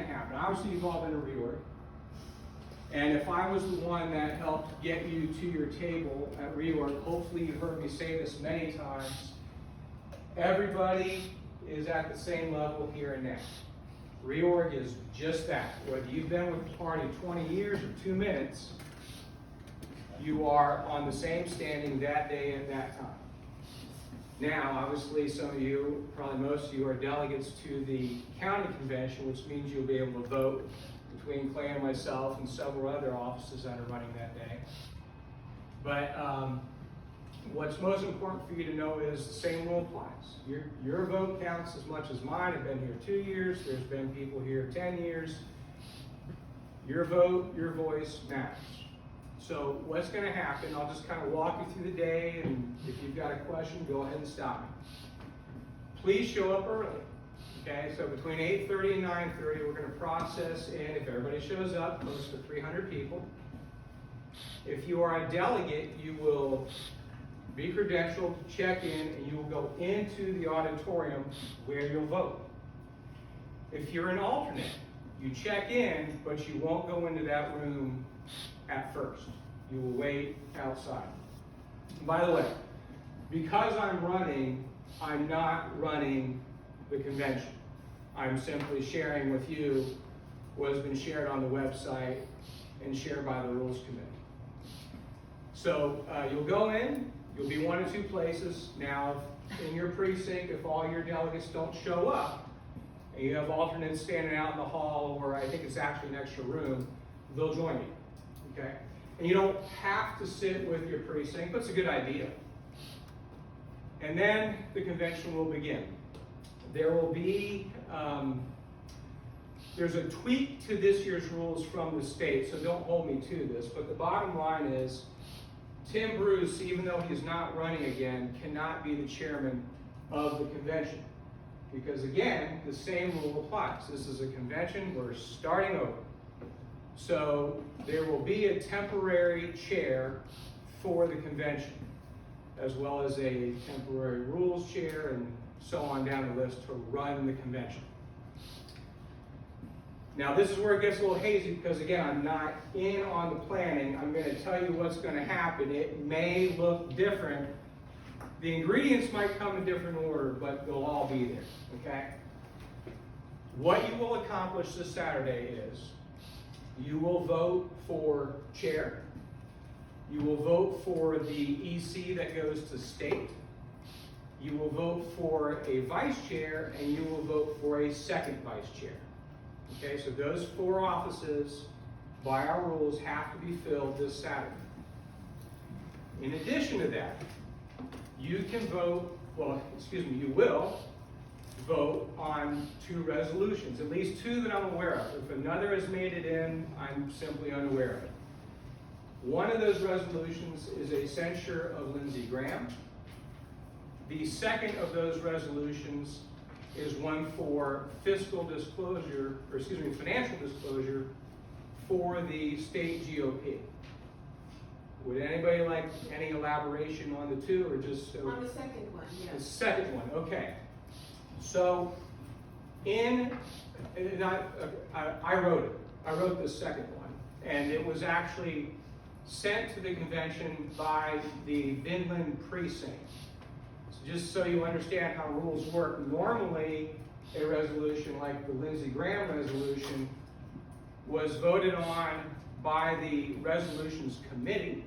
happen? Obviously, you've all been a reorg. And if I was the one that helped get you to your table at reorg, hopefully you've heard me say this many times, everybody is at the same level here and now. Reorg is just that. Whether you've been with the party 20 years or 2 minutes, you are on the same standing that day at that time. Now, obviously, some of you, probably most of you, are delegates to the county convention, which means you'll be able to vote between Clay and myself and several other offices that are running that day. But what's most important for you to know is the same rule applies. Your vote counts as much as mine. I've been here 2 years. There's been people here 10 years. Your vote, your voice matters. So what's going to happen, I'll just kind of walk you through the day, and if you've got a question, go ahead and stop me. Please show up early. Okay, so between 8:30 and 9:30, we're going to process in, if everybody shows up, close to 300 people. If you are a delegate, you will be credentialed, check in, and you will go into the auditorium where you'll vote. If you're an alternate, you check in, but you won't go into that room at first. You will wait outside. By the way, because I'm running, I'm not running the convention. I'm simply sharing with you what has been shared on the website and shared by the Rules Committee. So you'll go in, you'll be 1 or 2 places. Now, in your precinct, if all your delegates don't show up, and you have alternates standing out in the hall, or I think it's actually an extra room, they'll join you. Okay? And you don't have to sit with your precinct, but it's a good idea. And then the convention will begin. There will be, there's a tweak to this year's rules from the state, so don't hold me to this, but the bottom line is, Tim Bruce, even though he's not running again, cannot be the chairman of the convention. Because again, the same rule applies. This is a convention, we're starting over. So there will be a temporary chair for the convention, as well as a temporary rules chair and so on down the list to run the convention. Now this is where it gets a little hazy because again, I'm not in on the planning. I'm going to tell you what's going to happen. It may look different. The ingredients might come in different order, but they'll all be there, okay? What you will accomplish this Saturday is you will vote for chair. You will vote for the EC that goes to state. You will vote for a vice chair, and you will vote for a second vice chair. Okay, so those 4 offices, by our rules, have to be filled this Saturday. In addition to that, you can vote, you will vote on 2 resolutions, at least 2 that I'm aware of. If another has made it in, I'm simply unaware of it. One of those resolutions is a censure of Lindsey Graham. The second of those resolutions is one for financial disclosure for the state GOP. Would anybody like any elaboration on the 2 or just? On the second one, yes. The second one, okay. So I wrote it. I wrote the second one, and it was actually sent to the convention by the Vinland precinct. So just so you understand how rules work, normally a resolution like the Lindsey Graham resolution was voted on by the resolutions committee,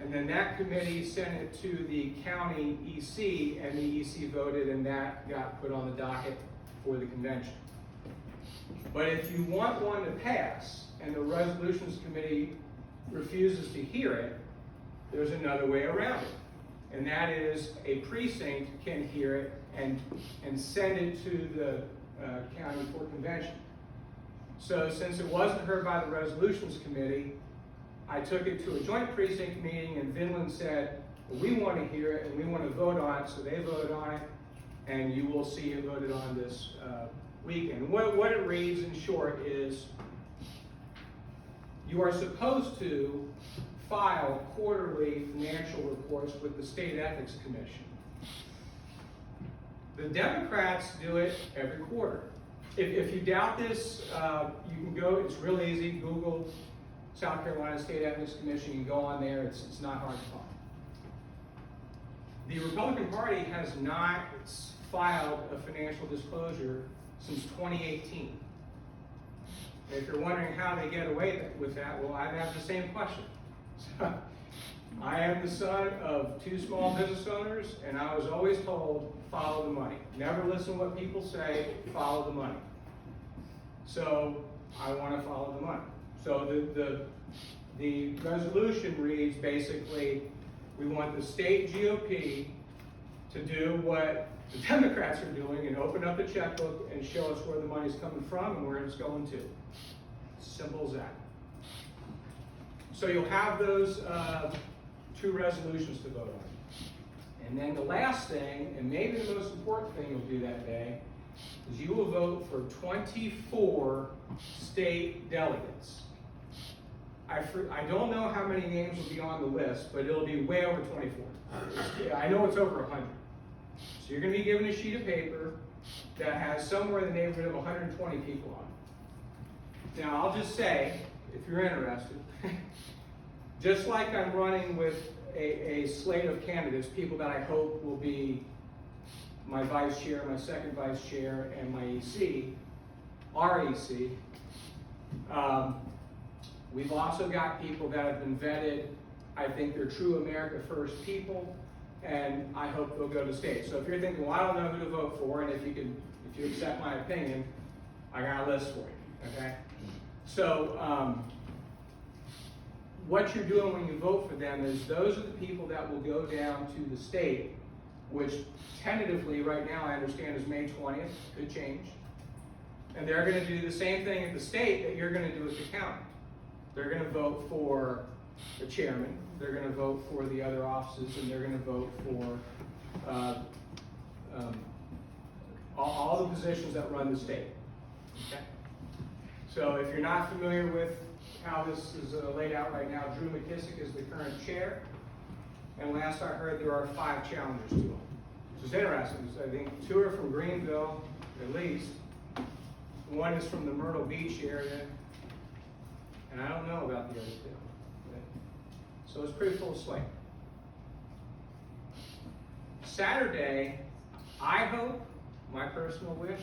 and then that committee sent it to the county EC, and the EC voted, and that got put on the docket for the convention. But if you want one to pass, and the resolutions committee refuses to hear it, there's another way around it. And that is a precinct can hear it and send it to the county for convention. So since it wasn't heard by the resolutions committee, I took it to a joint precinct meeting, and Vinland said, well, we want to hear it and we want to vote on it, so they voted on it, and you will see it voted on this weekend. What it reads in short is, you are supposed to file quarterly financial reports with the State Ethics Commission. The Democrats do it every quarter. If you doubt this, you can go, it's real easy, Google South Carolina State Ethics Commission, you can go on there, it's not hard to find. The Republican Party has not filed a financial disclosure since 2018. And if you're wondering how they get away with that, well, I have the same question. So, I am the son of 2 small business owners, and I was always told, follow the money. Never listen to what people say, follow the money. So, I want to follow the money. So the resolution reads basically, we want the state GOP to do what the Democrats are doing and open up the checkbook and show us where the money's coming from and where it's going to. Simple as that. So you'll have those 2 resolutions to vote on. And then the last thing, and maybe the most important thing you'll do that day, is you will vote for 24 state delegates. I don't know how many names will be on the list, but it'll be way over 24. Yeah, I know it's over 100. So you're going to be given a sheet of paper that has somewhere in the neighborhood of 120 people on it. Now, I'll just say, if you're interested, just like I'm running with a slate of candidates, people that I hope will be my vice chair, my second vice chair, and my EC, our EC, we've also got people that have been vetted. I think they're true America First people, and I hope they'll go to state. So if you're thinking, well, I don't know who to vote for, and if you accept my opinion, I got a list for you, okay? So what you're doing when you vote for them is those are the people that will go down to the state, which tentatively right now I understand is May 20th, could change. And they're going to do the same thing at the state that you're going to do at the county. They're going to vote for the chairman, they're going to vote for the other offices, and they're going to vote for all the positions that run the state. Okay? So if you're not familiar with how this is laid out right now, Drew McKissick is the current chair, and last I heard there are 5 challengers to him. Which is interesting. I think 2 are from Greenville, at least. 1 is from the Myrtle Beach area, and I don't know about the other 2. So it's pretty full slate. Saturday, I hope, my personal wish,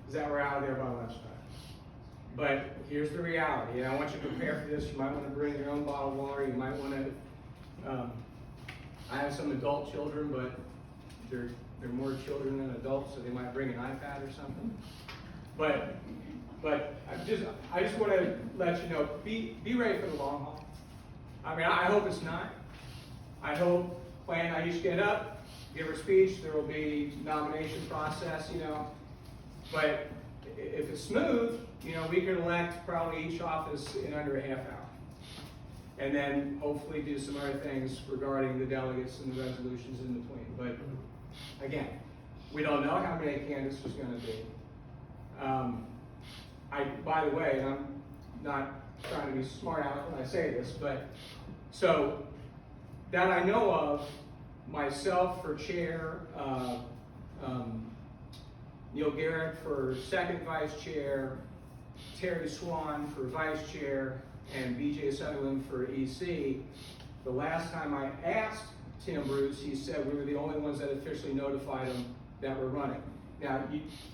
is that we're out there by lunchtime. But here's the reality, and I want you to prepare for this. You might want to bring your own bottle of water. You might want to, I have some adult children, but they're more children than adults, so they might bring an iPad or something. But I just want to let you know, be ready for the long haul. I mean, I hope it's not. I hope Aisha get up, give her speech, there will be nomination process, But if it's smooth, we can elect probably each office in under a half hour. And then hopefully do some other things regarding the delegates and the resolutions in between. But again, we don't know how many candidates there's going to be. By the way, and I'm not trying to be smart aleck when I say this, but so that I know of, myself for chair, Neil Garrett for second vice chair, Terry Swan for vice chair, and BJ Sutherland for EC. The last time I asked Tim Bruce, he said we were the only ones that officially notified him that we're running. Now,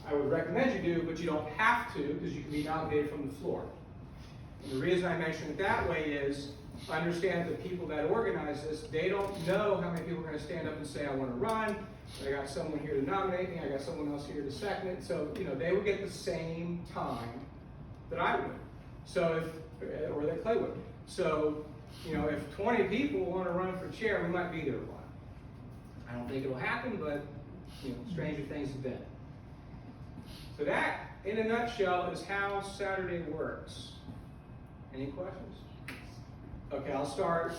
I would recommend you do, but you don't have to, because you can be nominated from the floor. And the reason I mention it that way is, understand the people that organize this, they don't know how many people are going to stand up and say, I want to run, I got someone here to nominate me, I got someone else here to second it. So, they would get the same time that I would. So or that Clay would. So, if 20 people want to run for chair, we might be there a while. I don't think it'll happen, but, stranger things have been. So that, in a nutshell, is how Saturday works. Any questions? Okay, I'll start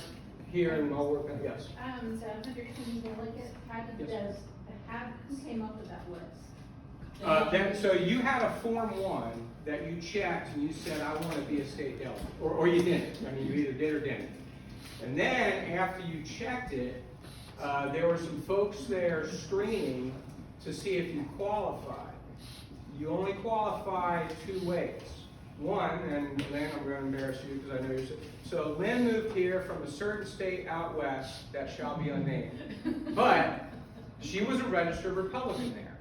here and I'll work on, yes. So 120 delegates, who came up with that list? So you had a Form 1 that you checked and you said, I want to be a state delegate. Or you didn't. I mean, you either did or didn't. And then, after you checked it, there were some folks there screening to see if you qualified. you only qualify 2 ways. One, and Lynn, I'm going to embarrass you because I know you're. So Lynn moved here from a certain state out west that shall be unnamed, but she was a registered Republican there.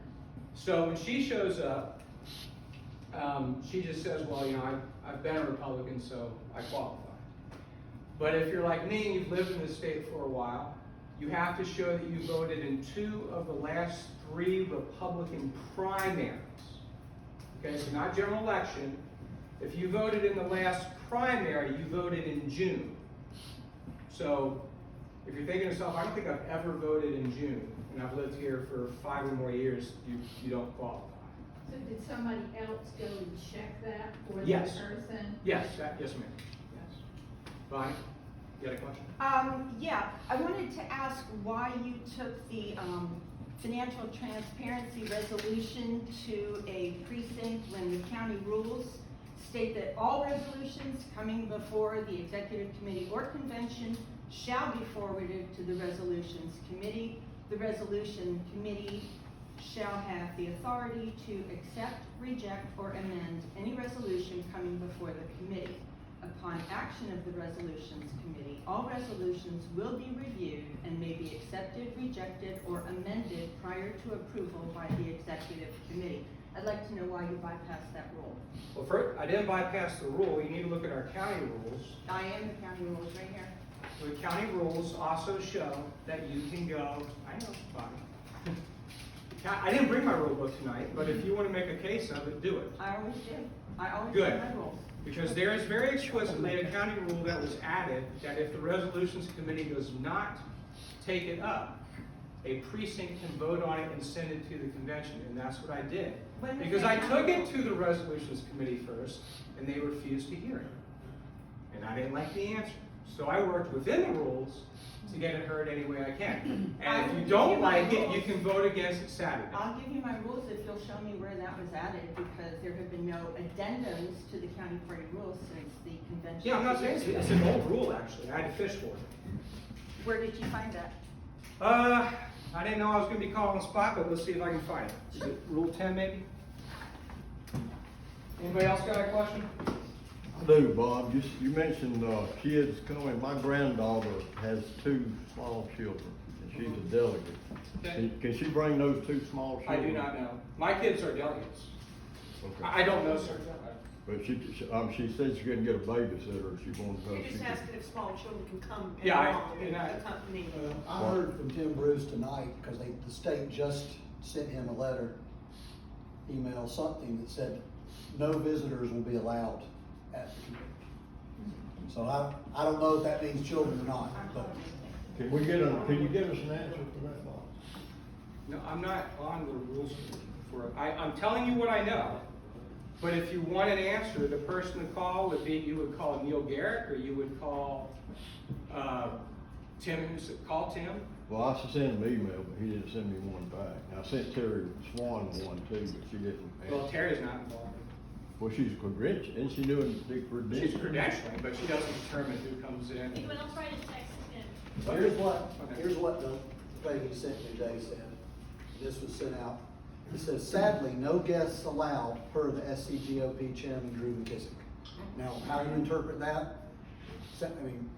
So when she shows up, she just says, well, you know, I've been a Republican, so I qualify. But if you're like me and you've lived in this state for a while, you have to show that you voted in 2 of the last 3 Republican primaries. Okay, so not general election. If you voted in the last primary, you voted in June. So if you're thinking to yourself, I don't think I've ever voted in June, and I've lived here for 5 or more years, you don't qualify. So did somebody else go and check that for the Yes. person? Yes, yes, ma'am. Yes. Bonnie, you got a question? Yeah, I wanted to ask why you took the financial transparency resolution to a precinct when the county rules state that all resolutions coming before the executive committee or convention shall be forwarded to the resolutions committee. The resolution committee shall have the authority to accept, reject, or amend any resolution coming before the committee. Upon action of the resolutions committee, all resolutions will be reviewed and may be accepted, rejected, or amended prior to approval by the executive committee. I'd like to know why you bypassed that rule. Well, first, I didn't bypass the rule. You need to look at our county rules. I am the county rules right here. So the county rules also show that you can go, I know, Bonnie. I didn't bring my rule book tonight, but if you want to make a case of it, do it. I always do. I always Good. do my rules. Because there is very explicitly a county rule that was added that if the resolutions committee does not take it up, a precinct can vote on it and send it to the convention, and that's what I did. When was Because that I took done? it to the resolutions committee first, and they refused to hear it. And I didn't like the answer. So I worked within the rules to get it heard any way I can. And if you don't like it, you can vote against it Saturday. I'll give you my rules if you'll show me where that was added, because there have been no addendums to the county party rules since the convention. Yeah, I'm not saying it's an old rule, actually. I had to fish for it. Where did you find that? I didn't know I was going to be called on the spot, but let's see if I can find it. Is it Rule 10, maybe? Anybody else got a question? I do, Bob. You mentioned kids coming. My granddaughter has 2 small children, and she's a delegate. Okay. Can she bring those 2 small I children? do not know. My kids are delegates. Okay. I don't know, sir. But she said she couldn't get a babysitter if she wanted to. You're just asking if small children can come and Yeah, along with and I- the company. I heard from Tim Bruce tonight, because the state just sent him a letter, email, something that said no visitors will be allowed at the convention. So I don't know if that means children or not, but Can you give us an answer for that, Bob? No, I'm not on the rules for it. I'm telling you what I know. But if you want an answer, the person to call would be, you would call Neil Garrett, or you would call Tim, call Tim. Well, I sent him an email, but he didn't send me one back. I sent Terry Swan one too, but she didn't. Well, Terry's not involved. Well, she's credentialed, isn't she doing the credentialing? She's credentialing, but she doesn't determine who comes in. Anyone else write a text again? here's what the thing he sent me today said. This was sent out. He says, sadly, no guests allowed per the SCGOP chairman Drew McKissick. Now, how you interpret that? I mean,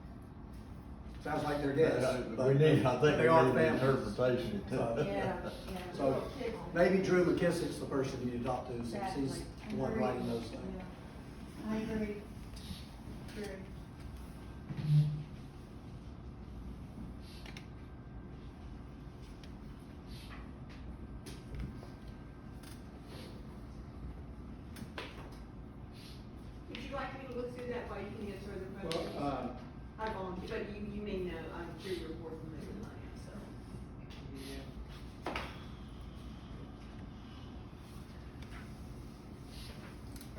sounds like they're guests. I but think they we are need an family. interpretation. Yeah. So maybe Drew McKissick's the person you need to talk to, since he's the one writing those things. I agree. Would you like me to look through that while you can answer other Well, questions? I volunteer, but you may know, I'm sure you're more familiar than I am, so.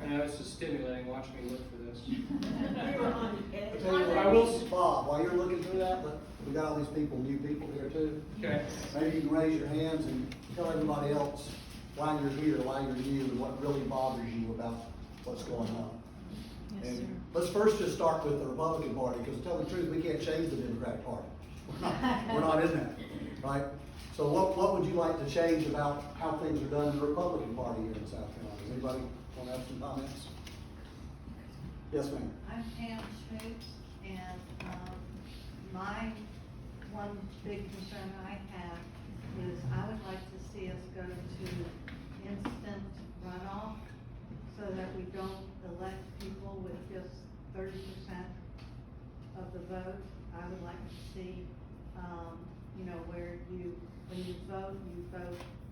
I know this is stimulating, watching me look for this. We were on the edge. I tell you what, I will- Bob, while you're looking through that, we got all these people, new people here too. Okay. Maybe you can raise your hands and tell everybody else why you're here, why you're new, and what really bothers you about what's going on. Yes, sir. And let's first just start with the Republican Party, because to tell the truth, we can't change the Democratic Party. We're not in that, right? So what would you like to change about how things are done in the Republican Party here in South Carolina? Does anybody want to have some comments? Yes, ma'am. I'm Pam Schmutz, and, my one big concern I have is I would like to see us go to instant runoff so that we don't elect people with just 30% of the vote. I would like to see, where when you vote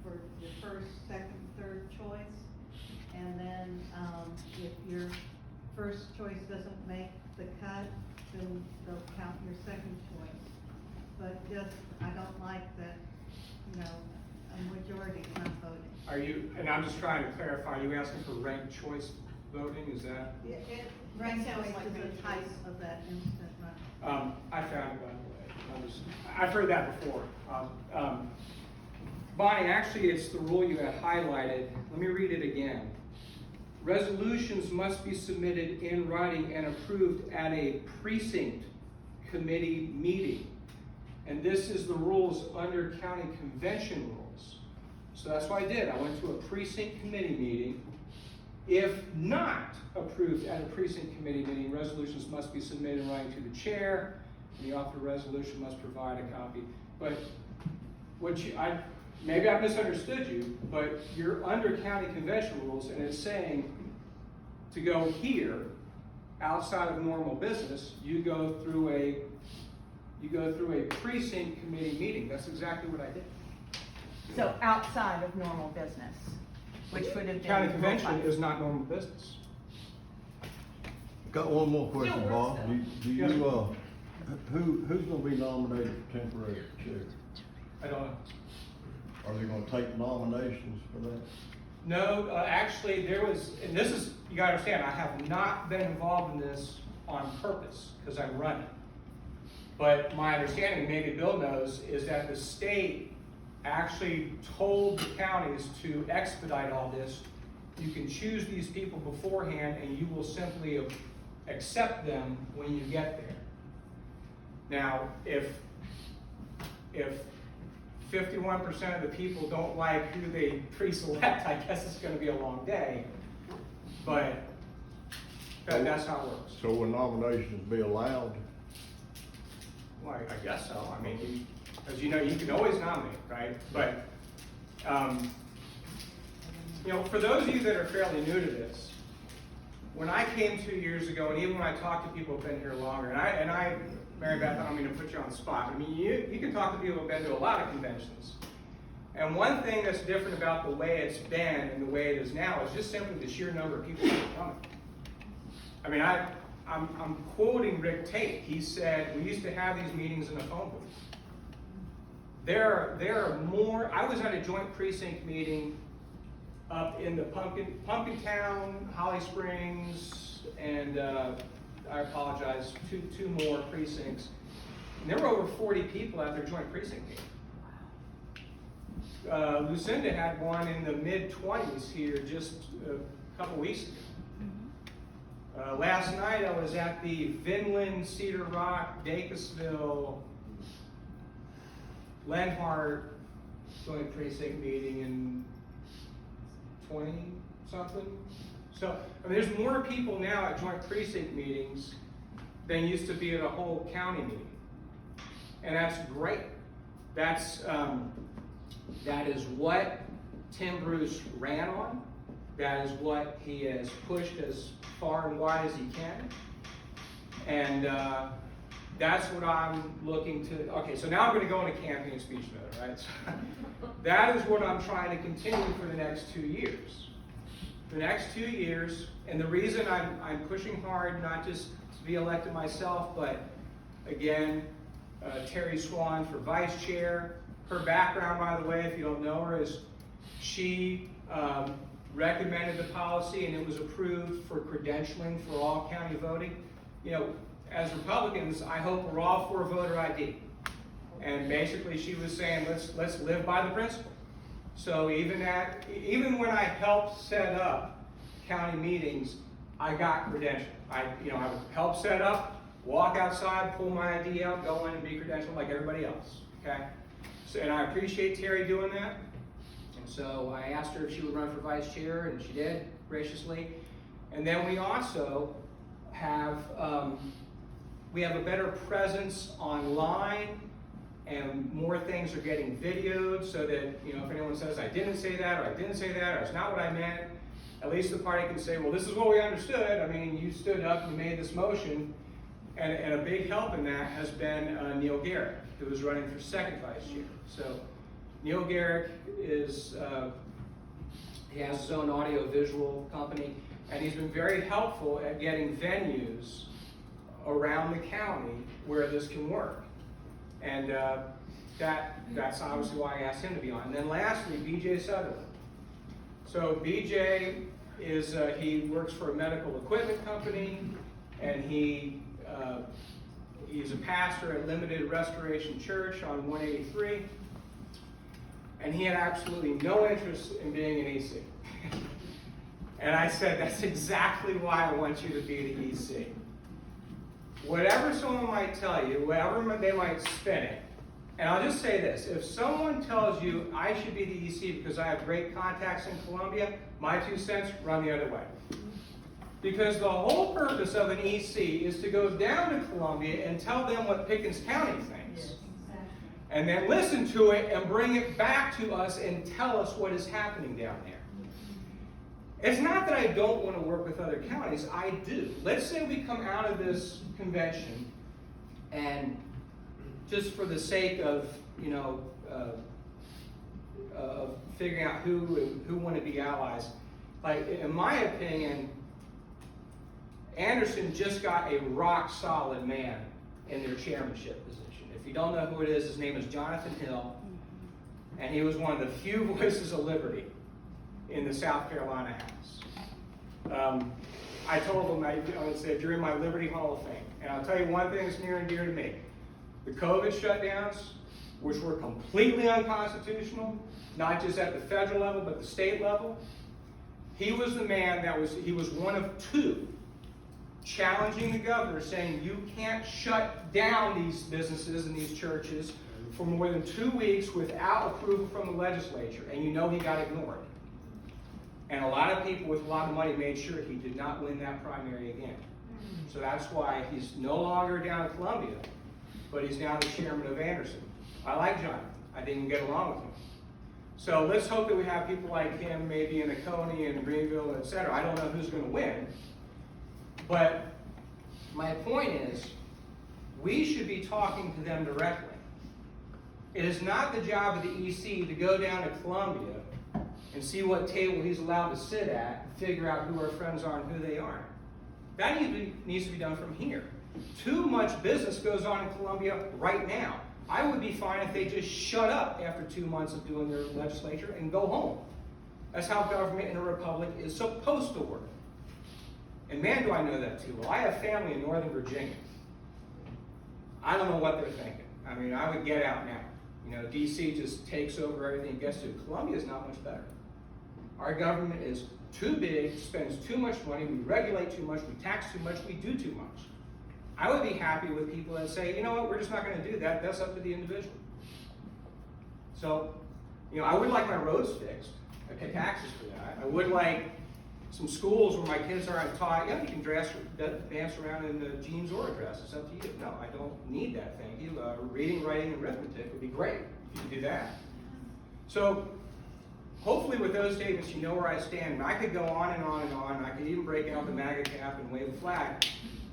for your first, second, third choice. And then, if your first choice doesn't make the cut, then they'll count your second choice. But I don't like that, a majority is not voting. Are you, and I'm just trying to clarify, are you asking for ranked choice voting, is that? Ranked sounds choice like is ranked the type choice. of that instant run. I found it, by the way. I've heard that before. Bonnie, actually, it's the rule you had highlighted. Let me read it again. Resolutions must be submitted in writing and approved at a precinct committee meeting. And this is the rules under county convention rules. So that's what I did. I went to a precinct committee meeting. If not approved at a precinct committee meeting, resolutions must be submitted in writing to the chair. The author of the resolution must provide a copy. But maybe I misunderstood you, but you're under county convention rules, and it's saying to go here, outside of normal business, you go through a precinct committee meeting. That's exactly what I did. So outside of normal business, which would have been. County convention is not normal business. Got one more question, Still works, Bob. though. Do you, who's gonna be nominated for temporary chair? I don't know. Are they gonna take nominations for that? No, actually, there was, and this is, you gotta understand, I have not been involved in this on purpose, because I'm running. But my understanding, maybe Bill knows, is that the state actually told the counties to expedite all this. You can choose these people beforehand, and you will simply accept them when you get there. Now, if 51% of the people don't like who they pre-select, I guess it's gonna be a long day, but that's how it works. So will nominations be allowed? Well, I guess so. I mean, as you know, you can always nominate, right? But, for those of you that are fairly new to this, when I came 2 years ago, and even when I talk to people who've been here longer, and I, Mary Beth, I don't mean to put you on the spot. I mean, you can talk to people who've been to a lot of conventions. And one thing that's different about the way it's been and the way it is now is just simply the sheer number of people that are coming. I mean, I'm quoting Rick Tate. He said, we used to have these meetings in a phone booth. There are more. I was at a joint precinct meeting up in the Pumpkin Town, Holly Springs, and I apologize, two more precincts. And there were over 40 people at their joint precinct meeting. Lucinda had one in the mid-20s here just a couple weeks ago. Last night I was at the Vinland, Cedar Rock, Dacusville, Lenhart joint precinct meeting in 20-something. So, I mean, there's more people now at joint precinct meetings than used to be at a whole county meeting. And that's great. That is what Tim Bruce ran on. That is what he has pushed as far and wide as he can. And that's what I'm looking to, okay, so now I'm gonna go into campaign speech mode, right? So, that is what I'm trying to continue for the next 2 years. The next 2 years, and the reason I'm pushing hard, not just to be elected myself, but again, Terry Swan for vice chair. Her background, by the way, if you don't know her, is she recommended the policy and it was approved for credentialing for all county voting. As Republicans, I hope we're all for voter ID. And basically she was saying, let's live by the principle. So even when I helped set up county meetings, I got credentialed. I would help set up, walk outside, pull my ID out, go in and be credentialed like everybody else, okay? And I appreciate Terry doing that. And so I asked her if she would run for vice chair, and she did, graciously. And then we also have, we have a better presence online, and more things are getting videoed so that, you know, if anyone says, I didn't say that, or I didn't say that, or it's not what I meant, at least the party can say, well, this is what we understood. I mean, you stood up and made this motion. And a big help in that has been Neil Garrick, who is running for second vice chair. So Neil Garrick is, he has his own audio-visual company, and he's been very helpful at getting venues around the county where this can work. And that's obviously why I asked him to be on. And then lastly, BJ Sutherland. So BJ is, he works for a medical equipment company, and he's a pastor at Limited Restoration Church on 183. And he had absolutely no interest in being an EC. And I said, that's exactly why I want you to be the EC. Whatever someone might tell you, whatever they might spin it, and I'll just say this, if someone tells you I should be the EC because I have great contacts in Columbia, my 2 cents, run the other way. Because the whole purpose of an EC is to go down to Columbia and tell them what Pickens County thinks. And then listen to it and bring it back to us and tell us what is happening down there. It's not that I don't want to work with other counties, I do. Let's say we come out of this convention and just for the sake of, you know, figuring out who want to be allies, like in my opinion, Anderson just got a rock solid man in their chairmanship position. If you don't know who it is, his name is Jonathan Hill, and he was one of the few voices of liberty in the South Carolina House. I told him, I would say, you're in my Liberty Hall of Fame. And I'll tell you one thing that's near and dear to me. The COVID shutdowns, which were completely unconstitutional, not just at the federal level, but the state level, he was the man he was one of 2 challenging the governor, saying you can't shut down these businesses and these churches for more than 2 weeks without approval from the legislature. And you know he got ignored. And a lot of people with a lot of money made sure he did not win that primary again. So that's why he's no longer down at Columbia, but he's now the chairman of Anderson. I like John. I didn't get along with him. So let's hope that we have people like him maybe in Oconee and Greenville, et cetera. I don't know who's going to win. But my point is, we should be talking to them directly. It is not the job of the EC to go down to Columbia and see what table he's allowed to sit at and figure out who our friends are and who they aren't. That needs to be done from here. Too much business goes on in Columbia right now. I would be fine if they just shut up after 2 months of doing their legislature and go home. That's how government in a republic is supposed to work. And man, do I know that too. Well, I have family in Northern Virginia. I don't know what they're thinking. I mean, I would get out now. You know, DC just takes over everything it gets to. Columbia is not much better. Our government is too big, spends too much money, we regulate too much, we tax too much, we do too much. I would be happy with people that say, you know what, we're just not going to do that. That's up to the individual. So, you know, I would like my roads fixed. I pay taxes for that. I would like some schools where my kids aren't taught, yeah, you can dance around in the jeans or a dress. It's up to you. No, I don't need that. Thank you. Reading, writing, and arithmetic would be great if you could do that. So, hopefully with those statements, you know where I stand. And I could go on and on and on. I could even break out the MAGA cap and wave a flag.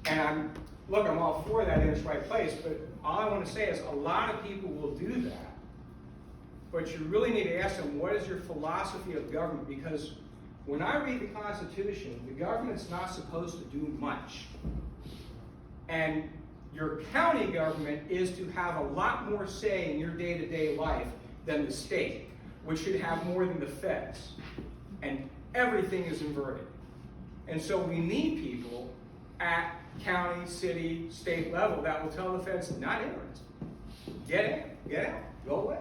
And I'm all for that in its right place, but all I want to say is a lot of people will do that. But you really need to ask them, what is your philosophy of government? Because when I read the Constitution, the government's not supposed to do much. And your county government is to have a lot more say in your day-to-day life than the state, which should have more than the feds. And everything is inverted. And so we need people at county, city, state level that will tell the feds, not interested. Get in, get out, go away.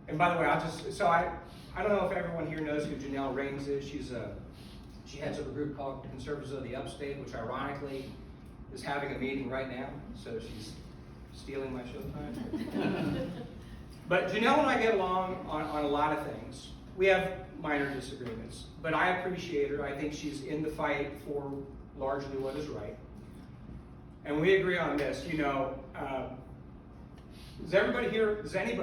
And by the way, I don't know if everyone here knows who Janelle Raines is. She heads up a group called Conservatives of the Upstate, which ironically is having a meeting right now. So she's Stealing my showtime. But Janelle and I get along on a lot of things. We have minor disagreements, but I appreciate her. I think she's in the fight for largely what is right. And we agree on this, does anybody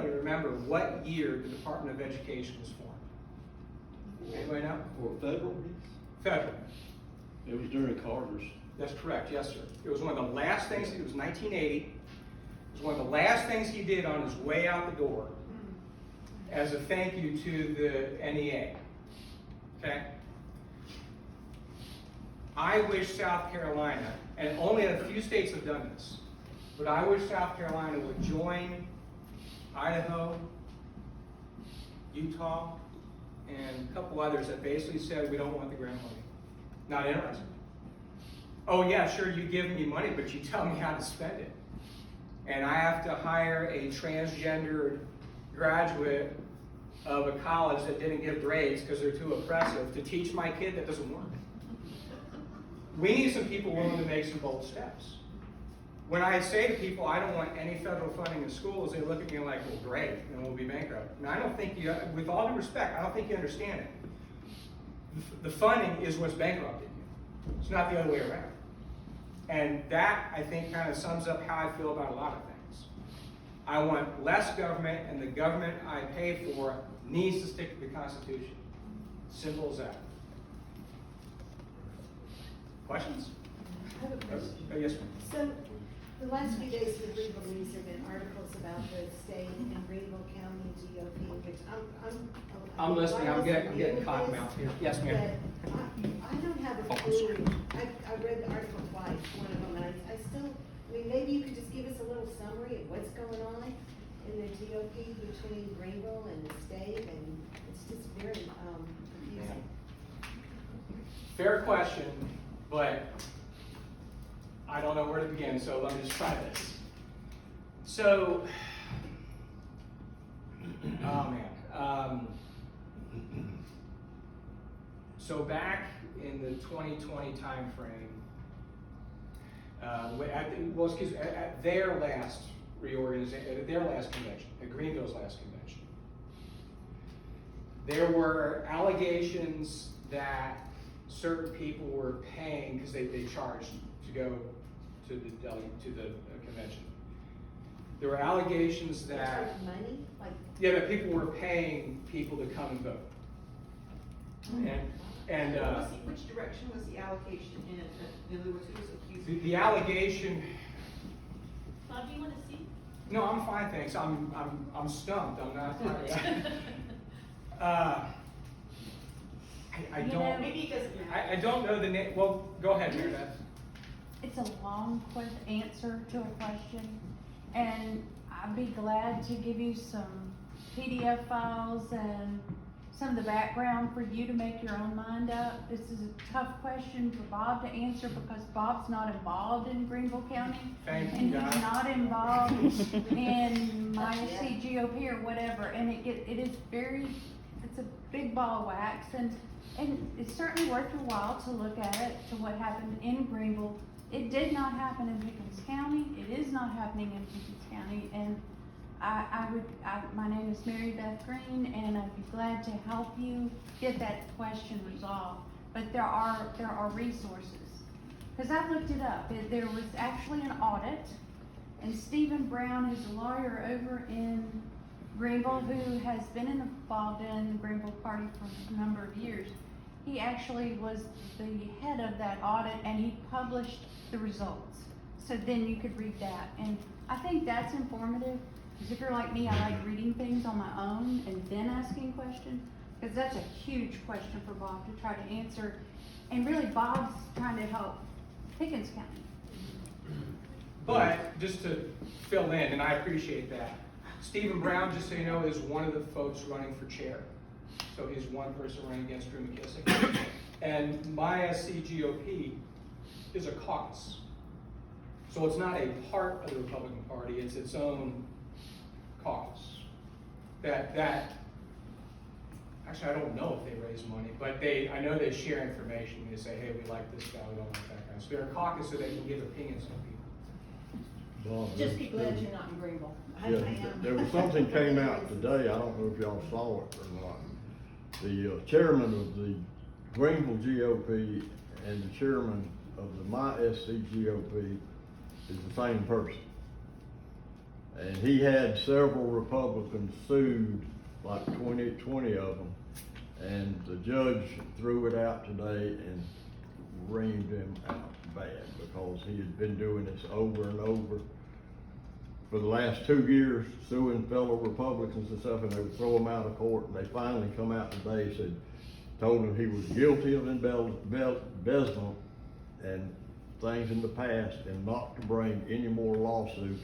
remember what year the Department of Education was formed? Anybody know? For federal? Federal. It was during Carter's. That's correct, yes, sir. It was one of the last things, it was 1980. It was one of the last things he did on his way out the door as a thank you to the NEA. Okay? I wish South Carolina, and only a few states have done this, but I wish South Carolina would join Idaho, Utah, and a couple others that basically said we don't want the grant money. Not interested. Oh yeah, sure, you give me money, but you tell me how to spend it. And I have to hire a transgendered graduate of a college that didn't give grades because they're too oppressive to teach my kid. That doesn't work. We need some people willing to make some bold steps. When I say to people, I don't want any federal funding in schools, they look at me like, well, great, and we'll be bankrupt. And I don't think you, with all due respect, I don't think you understand it. The funding is what's bankrupted you. It's not the other way around. And that, I think, kind of sums up how I feel about a lot of things. I want less government, and the government I pay for needs to stick to the Constitution. Simple as that. Questions? I have a question. Oh, yes, ma'am. So, the last few days with Greenville News, there have been articles about the state and Greenville County GOP, which I'm listening. I'm getting with cotton this, mouth here. Yes, ma'am. but I don't have a clue. I read the article twice, one of them, and I still, maybe you could just give us a little summary of what's going on in the GOP between Greenville and the state, and it's just very confusing. Fair question, but I don't know where to begin, so let me just try this. So, oh man. So back in the 2020 timeframe, at their last reorganization, at their last convention, at Greenville's last convention, there were allegations that certain people were paying because they charged to go to the convention. There were allegations that Money, like. yeah, that people were paying people to come and vote. And Which direction was the allocation in other words, who was accused? the allegation. Bob, do you want to see? No, I'm fine, thanks. I'm stumped. I'm not. I You don't. know, maybe it doesn't matter. I don't know the name. Well, go ahead, Meredith. It's a long answer to a question, and I'd be glad to give you some PDF files and some of the background for you to make your own mind up. This is a tough question for Bob to answer because Bob's not involved in Greenville County. Thank you, And guys. he's not involved in my CGOP or whatever, and it's a big ball of wax, and it's certainly worth your while to look at it, to what happened in Greenville. It did not happen in Pickens County. It is not happening in Pickens County, and my name is Mary Beth Green, and I'd be glad to help you get that question resolved. But there are resources, because I looked it up. There was actually an audit, and Stephen Brown is a lawyer over in Greenville who has been involved in the Greenville Party for a number of years. He actually was the head of that audit, and he published the results. So then you could read that, and I think that's informative. Because if you're like me, I like reading things on my own and then asking questions, because that's a huge question for Bob to try to answer. And really, Bob's trying to help Pickens County. But just to fill in, and I appreciate that, Stephen Brown, just so you know, is one of the folks running for chair. So he's one person running against Drew McKissick. And my SCGOP is a caucus. So it's not a part of the Republican Party, it's its own caucus. Actually, I don't know if they raise money, but I know they share information. They say, hey, we like this guy, we don't like that guy. So they're a caucus so they can give opinions on people. Bob, Just be glad you're not in Greenville. Yeah, there was something came out today, I don't know if y'all saw it or not. The chairman of the Greenville GOP and the chairman of the My SC GOP is the same person. And he had several Republicans sued, like 20 of them, and the judge threw it out today and reamed him out bad because he had been doing this over and over for the last 2 years, suing fellow Republicans and stuff, and they would throw him out of court, and they finally come out today, told him he was guilty of embezzlement and things in the past, and not to bring any more lawsuits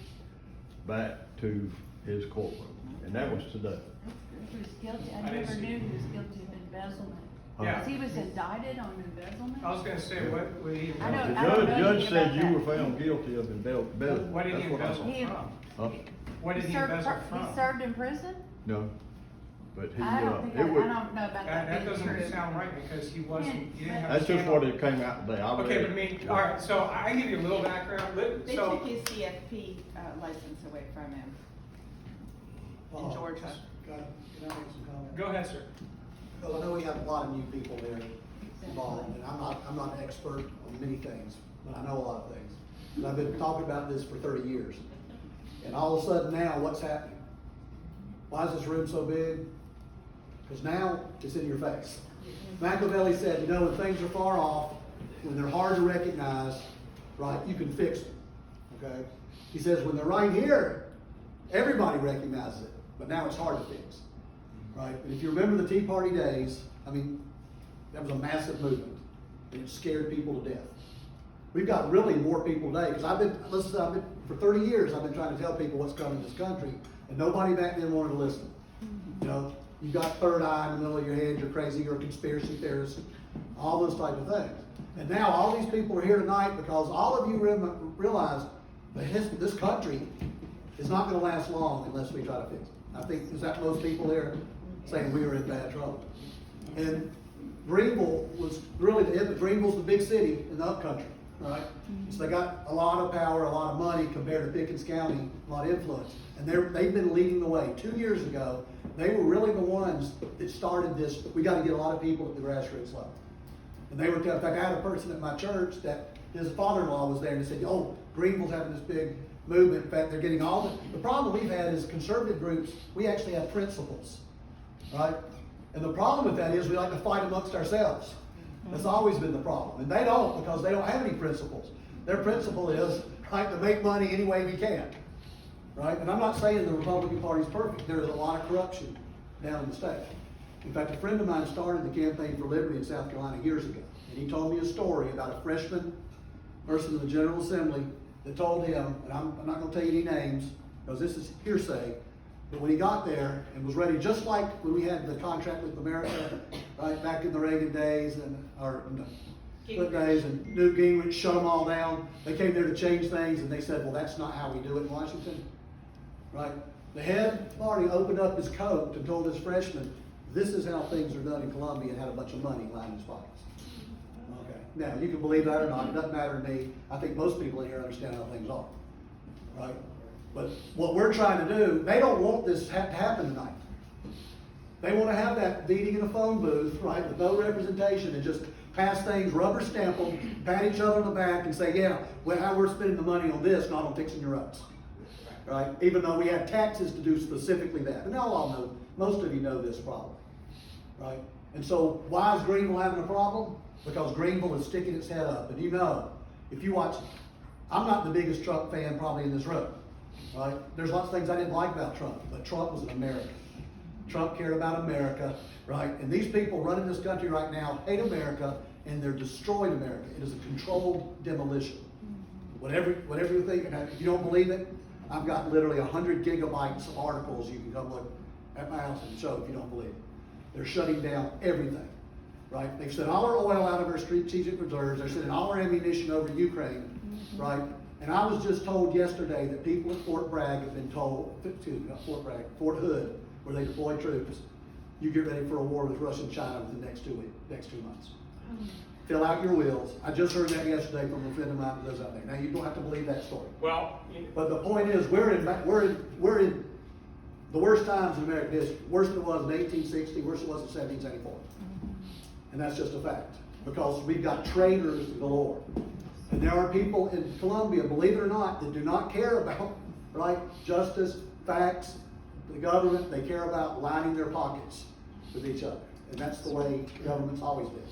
back to his courtroom, and that was today. He was guilty, I I didn't never see- knew he was guilty of embezzlement. Yeah. Because he was indicted on embezzlement? I was gonna say, what would he? I don't- The I don't know judge anything said about you that. were found guilty of embezzlement. What did he That's what I embezzle saw. He- from? Huh? What did he served embezzle pr- from? He served in prison? No, but he, I don't think, I it was, don't know about that That being doesn't true. sound right, because he wasn't, he didn't have. a that's just stand-up. what it came out today. I read Okay, but I it. mean, all right, so I give you a little background, They so. took his CFP license away from him in Georgia. Can I make some comments? Go ahead, sir. Well, I know we have a lot of new people there involved, and I'm not an expert on many things, but I know a lot of things. And I've been talking about this for 30 years. And all of a sudden now, what's happening? Why is this room so big? Because now it's in your face. Machiavelli said, you know, when things are far off, when they're hard to recognize, right, you can fix them, okay? He says, when they're right here, everybody recognizes it, but now it's hard to fix, right? And if you remember the Tea Party days, I mean, that was a massive movement, and it scared people to death. We've got really more people today, because for 30 years, I've been trying to tell people what's coming to this country, and nobody back then wanted to listen. You know, you've got third eye in the middle of your head, you're crazy, you're a conspiracy theorist, all those type of things. And now all these people are here tonight because all of you realize that this country is not gonna last long unless we try to fix it. I think, is that most people here saying we are in bad trouble? And Greenville was really, Greenville's the big city in the upcountry, right? So they got a lot of power, a lot of money compared to Pickens County, a lot of influence. And they've been leading the way. 2 years ago, they were really the ones that started this, we gotta get a lot of people at the grassroots level. And they were, in fact, I had a person at my church that his father-in-law was there and he said, oh, Greenville's having this big movement. In fact, they're getting all the problem we've had is conservative groups, we actually have principles, right? And the problem with that is we like to fight amongst ourselves. That's always been the problem. And they don't, because they don't have any principles. Their principle is, right, to make money any way we can, right? And I'm not saying the Republican Party's perfect. There is a lot of corruption down in the state. In fact, a friend of mine started the Campaign for Liberty in South Carolina years ago. And he told me a story about a freshman person in the General Assembly that told him, and I'm not gonna tell you any names, because this is hearsay, but when he got there and was ready, just like when we had the contract with America, right, back in the Reagan days or in the Clinton days, and Newt Gingrich shut them all down. They came there to change things, and they said, well, that's not how we do it in Washington, right? The head party opened up his coat and told his freshmen, this is how things are done in Columbia, and had a bunch of money lining his pockets. Okay. Now, you can believe that or not, it doesn't matter to me. I think most people in here understand how things are, right? But what we're trying to do, they don't want this to happen tonight. They want to have that meeting in a phone booth, right, with no representation, and just pass things, rubber stamp them, pat each other on the back and say, yeah, well, how we're spending the money on this, not on fixing your roads. Right? Even though we have taxes to do specifically that. And y'all all know, most of you know this probably. Right? And so why is Greenville having a problem? Because Greenville is sticking its head up. And you know, if you watch, I'm not the biggest Trump fan probably in this room. Right? There's lots of things I didn't like about Trump, but Trump was an American. Trump cared about America, right? And these people running this country right now hate America, and they're destroying America. It is a controlled demolition. Whatever you think, and if you don't believe it, I've got literally 100 gigabytes of articles you can come look at my house and show if you don't believe it. They're shutting down everything, right? They've sent all our oil out of our strategic reserves. They're sending all our ammunition over to Ukraine, right? And I was just told yesterday that people at Fort Bragg have been told, excuse me, not Fort Bragg, Fort Hood, where they deploy troops, you get ready for a war with Russia and China within the next 2 months. fill out your wills. I just heard that yesterday from a friend of mine that lives out there. Now, you don't have to believe that story. Well, But the point is, we're in the worst times in American history. Worse than it was in 1860, worse than it was in 1774. And that's just a fact. Because we've got traitors galore. And there are people in Columbia, believe it or not, that do not care about, right, justice, facts, the government. They care about lining their pockets with each other. And that's the way government's always been.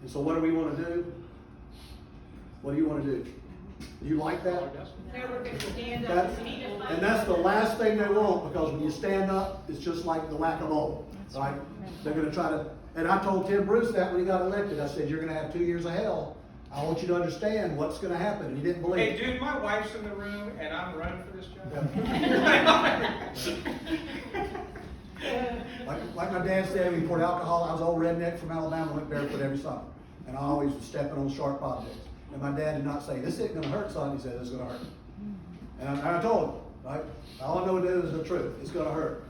And so what do we want to do? What do you want to do? Do you like that? Now we're gonna stand up That's, and meet a and that's the last thing they want, because when you stand up, it's just like the whack-a-mole, right? They're gonna try to, and I told Tim Bruce that when he got elected. I said, you're gonna have 2 years of hell. I want you to understand what's gonna happen, and he didn't believe hey, it. dude, my wife's in the room and I'm running for this job. Like my dad said, when he poured alcohol, I was an old redneck from Alabama, went barefoot every summer. And I always was stepping on sharp objects. And my dad did not say, this isn't gonna hurt, son. He said, it's gonna hurt. And I told him, right? All I know is the truth. It's gonna hurt.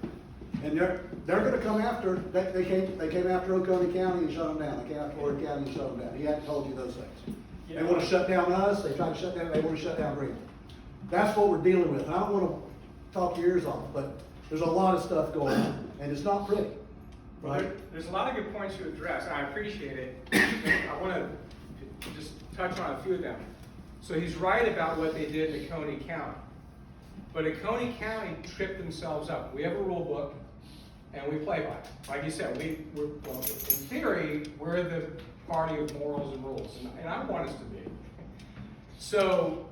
And they're gonna come after, they came after Oconee County and shut them down. They came after Oregon County and shut them down. He hadn't told you those things. They wanna shut down us, they try to shut down, they wanna shut down Greenville. That's what we're dealing with. And I don't wanna talk your ears off, but there's a lot of stuff going on, and it's not pretty. Well, there's a lot of good points to address, and I appreciate it. I want to just touch on a few of them. So he's right about what they did in Oconee County. But Oconee County tripped themselves up. We have a rule book, and we play by it. Like you said, well, in theory, we're the party of morals and rules, and I want us to be. So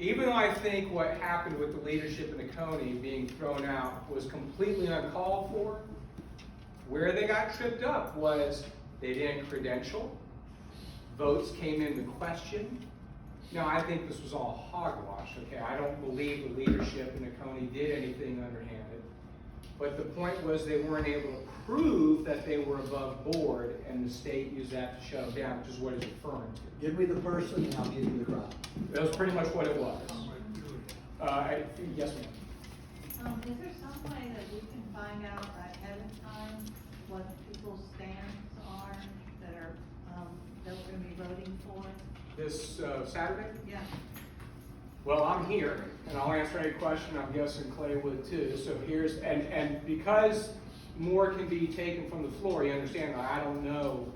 even though I think what happened with the leadership in Oconee being thrown out was completely uncalled for, where they got tripped up was they didn't credential, votes came into question. Now, I think this was all hogwash, okay? I don't believe the leadership in Oconee did anything underhanded. But the point was they weren't able to prove that they were above board, and the state used that to shut them down, which is what it's referring to. Give me the person and I'll give you the crime. That was pretty much what it was. Yes, ma'am. Is there some way that we can find out ahead of time what people's stands are that are, that we're gonna be voting for? This Saturday? Yeah. Well, I'm here, and I'll answer any question. I'm guessing Clay would too. So here's, and because more can be taken from the floor, you understand, I don't know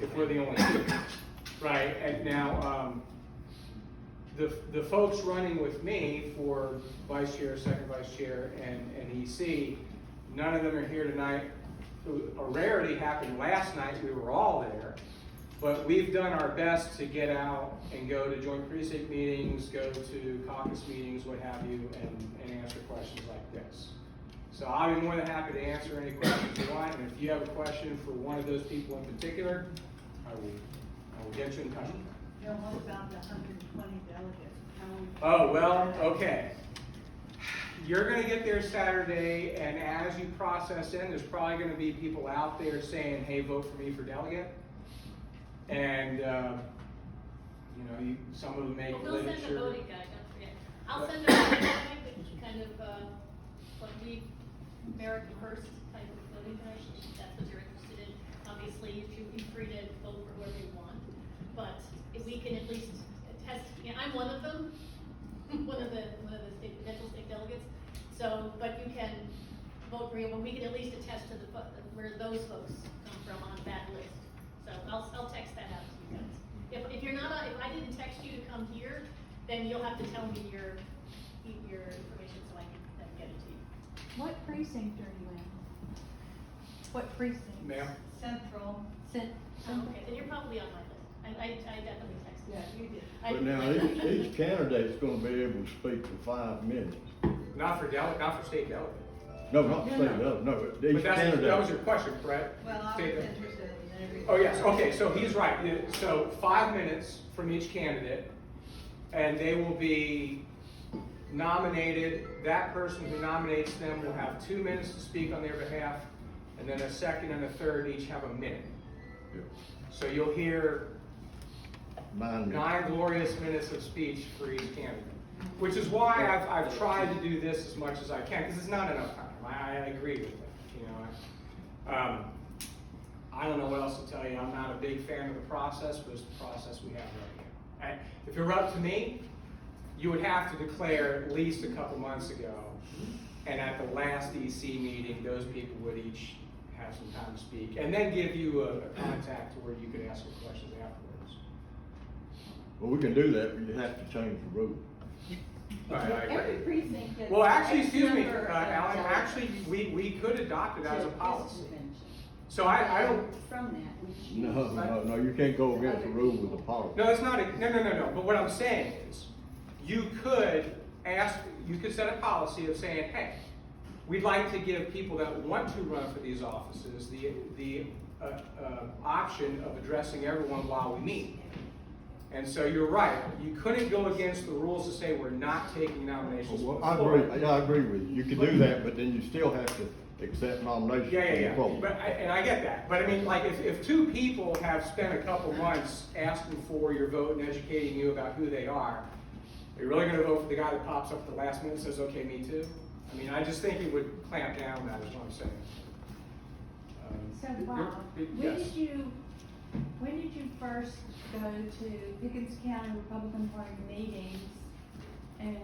if we're the only two. Right, and now, the folks running with me for vice chair, second vice chair, and EC, none of them are here tonight. A rarity happened last night. We were all there. But we've done our best to get out and go to joint precinct meetings, go to caucus meetings, what have you, and answer questions like this. So I'll be more than happy to answer any questions you want, and if you have a question for one of those people in particular, I will get you in touch with them. Yeah, what about the 120 delegates? Oh, well, okay. You're gonna get there Saturday, and as you process in, there's probably gonna be people out there saying, hey, vote for me for delegate. And, you know, some of them make We'll literature. send a voting guide, don't forget. I'll send a voting guide, which kind of, like we, America First type of voting guide, if that's what you're interested in. Obviously, you're free to vote for whoever you want, but if we can at least attest, I'm one of them, one of the state, potential state delegates. So, but you can vote for you, but we can at least attest to where those folks come from on that list. So I'll text that out to you guys. If you're not, if I didn't text you to come here, then you'll have to tell me your information so I can get it to you. What precinct are you in? What precinct? Ma'am? Central. Oh, okay, then you're probably on my list. I definitely texted you. Yeah, you did. But now, each candidate's gonna be able to speak for 5 minutes. Not for state delegate. No, not state delegate, no, But each that was candidate. your question, correct? Well, I was State delegate. interested in everything. Oh, yes, okay, so he's right. So 5 minutes from each candidate, and they will be nominated. That person who nominates them will have 2 minutes to speak on their behalf, and then a second and a third each have a minute. Yeah. So you'll hear 9 minutes. 9 glorious minutes of speech for each candidate. Which is why I've tried to do this as much as I can, because it's not enough time. I agree with that, you know. I don't know what else to tell you. I'm not a big fan of the process, but it's the process we have right now. If it were up to me, you would have to declare at least a couple months ago, and at the last EC meeting, those people would each have some time to speak, and then give you a contact to where you could ask them questions afterwards. Well, we can do that, but you have to change the rule. I agree. Every precinct gets. Well, actually, X excuse me, number of Alan, delegates actually, we could adopt it as a to this policy. convention. So I don't, From that, we choose. No, you can't go against the rule with the policy. no, it's not, no, but what I'm saying is, you could set a policy of saying, hey, we'd like to give people that want to run for these offices the option of addressing everyone while we meet. And so you're right, you couldn't go against the rules to say we're not taking nominations. Well, from I the floor. agree, yeah, I agree with you. You can do that, but then you still have to accept nominations from the Yeah. floor. But I get that. But I mean, like, if two people have spent a couple months asking for your vote and educating you about who they are really gonna vote for the guy that pops up at the last minute and says, okay, me too? I mean, I just think it would clamp down on that, is what I'm saying. So Bob, Yes. when did you first go to Pickens County Republican Party meetings? And,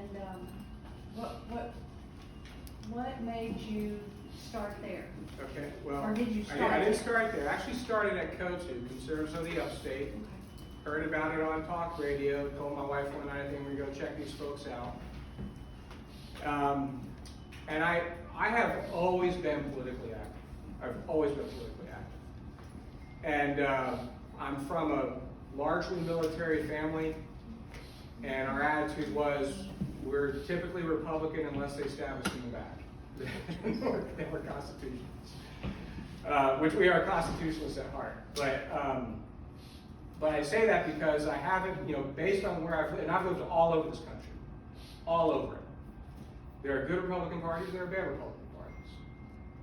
what made you start there? Okay, well, Or did you I start didn't there? start there. I actually started at COTU, Conservatives of the Upstate. Heard about it on talk radio, told my wife one night I think we're gonna go check these folks out. And I have always been politically active. I've always been politically active. And I'm from a largely military family, and our attitude was, we're typically Republican unless they stab us in the back. They were constitutionalists, which we are constitutionalists at heart. But I say that because I haven't, based on where I've lived, and I've lived all over this country, all over it. There are good Republican parties, there are bad Republican parties.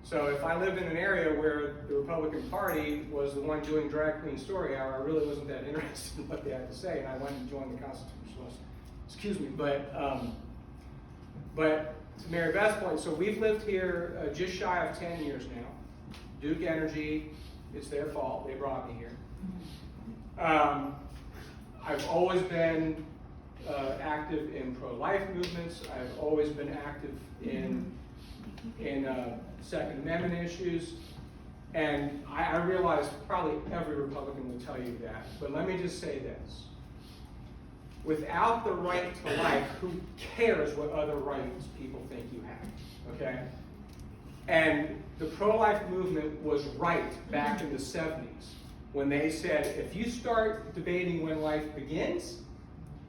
So if I lived in an area where the Republican Party was the one doing Drag Queen Story Hour, I really wasn't that interested in what they had to say, and I went and joined the Constitutionalists. Excuse me, but to Mary Beth's point, so we've lived here just shy of 10 years now. Duke Energy, it's their fault, they brought me here. I've always been active in pro-life movements. I've always been active in Second Amendment issues. And I realize probably every Republican will tell you that. But let me just say this. Without the right to life, who cares what other rights people think you have, okay? And the pro-life movement was right back in the 70s when they said, if you start debating when life begins,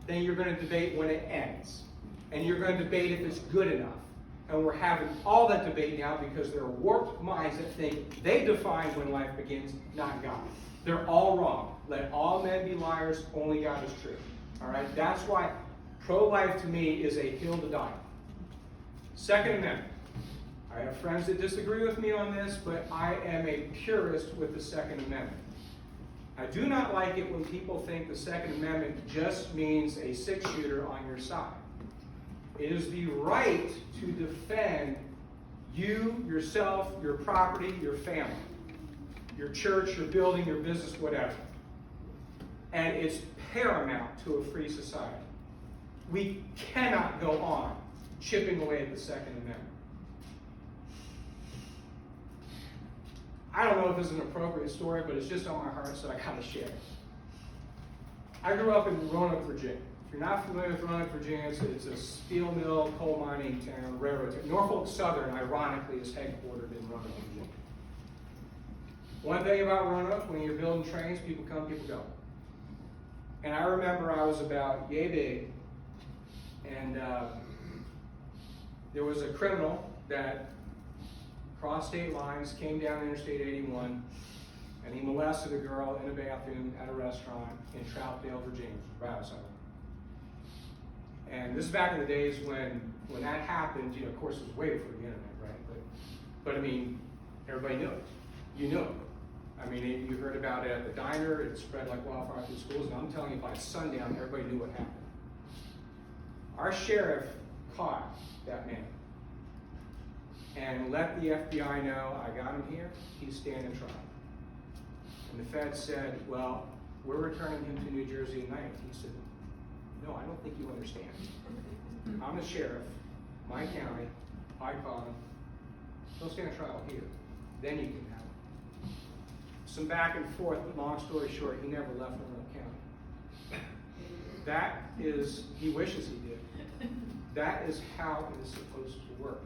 then you're going to debate when it ends. And you're going to debate if it's good enough. And we're having all that debate now because there are warped minds that think they define when life begins, not God. They're all wrong. Let all men be liars, only God is true. All right? That's why pro-life to me is a hill to die on. Second Amendment. I have friends that disagree with me on this, but I am a purist with the Second Amendment. I do not like it when people think the Second Amendment just means a six-shooter on your side. It is the right to defend you, yourself, your property, your family, your church, your building, your business, whatever. And it's paramount to a free society. We cannot go on chipping away at the Second Amendment. I don't know if this is an appropriate story, but it's just on my heart, so I gotta share it. I grew up in Roanoke, Virginia. If you're not familiar with Roanoke, Virginia, it's a steel mill, coal mining town, railroad town. Norfolk Southern, ironically, is headquartered in Roanoke, Virginia. One thing about Roanoke, when you're building trains, people come, people go. And I remember I was about yay big, and there was a criminal that crossed state lines, came down Interstate 81, and he molested a girl in a bathroom at a restaurant in Troutdale, Virginia, right outside. And this is back in the days when that happened, of course it was way before the internet, right? But I mean, everybody knew it. You knew it. I mean, you heard about it at the diner, it spread like wildfire through schools, and I'm telling you, by sundown, everybody knew what happened. Our sheriff caught that man and let the FBI know, I got him here, he's standing trial. And the Fed said, well, we're returning him to New Jersey tonight. He said, no, I don't think you understand. I'm the sheriff, my county, I caught him. He'll stand trial here. Then you can have him. Some back and forth, but long story short, he never left Monroe County. That is, he wishes he did. That is how it is supposed to work.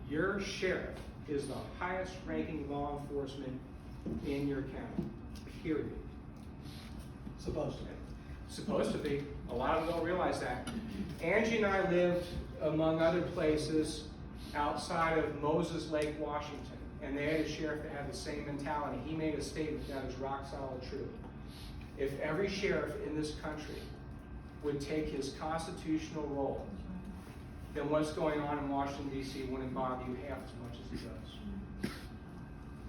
Your sheriff is the highest ranking law enforcement in your county, period. Supposed to be. Supposed to be. A lot of them don't realize that. Angie and I lived, among other places, outside of Moses Lake, Washington, and they had a sheriff that had the same mentality. He made a statement that is rock solid true. If every sheriff in this country would take his constitutional role, then what's going on in Washington, D.C. wouldn't bother you half as much as it does.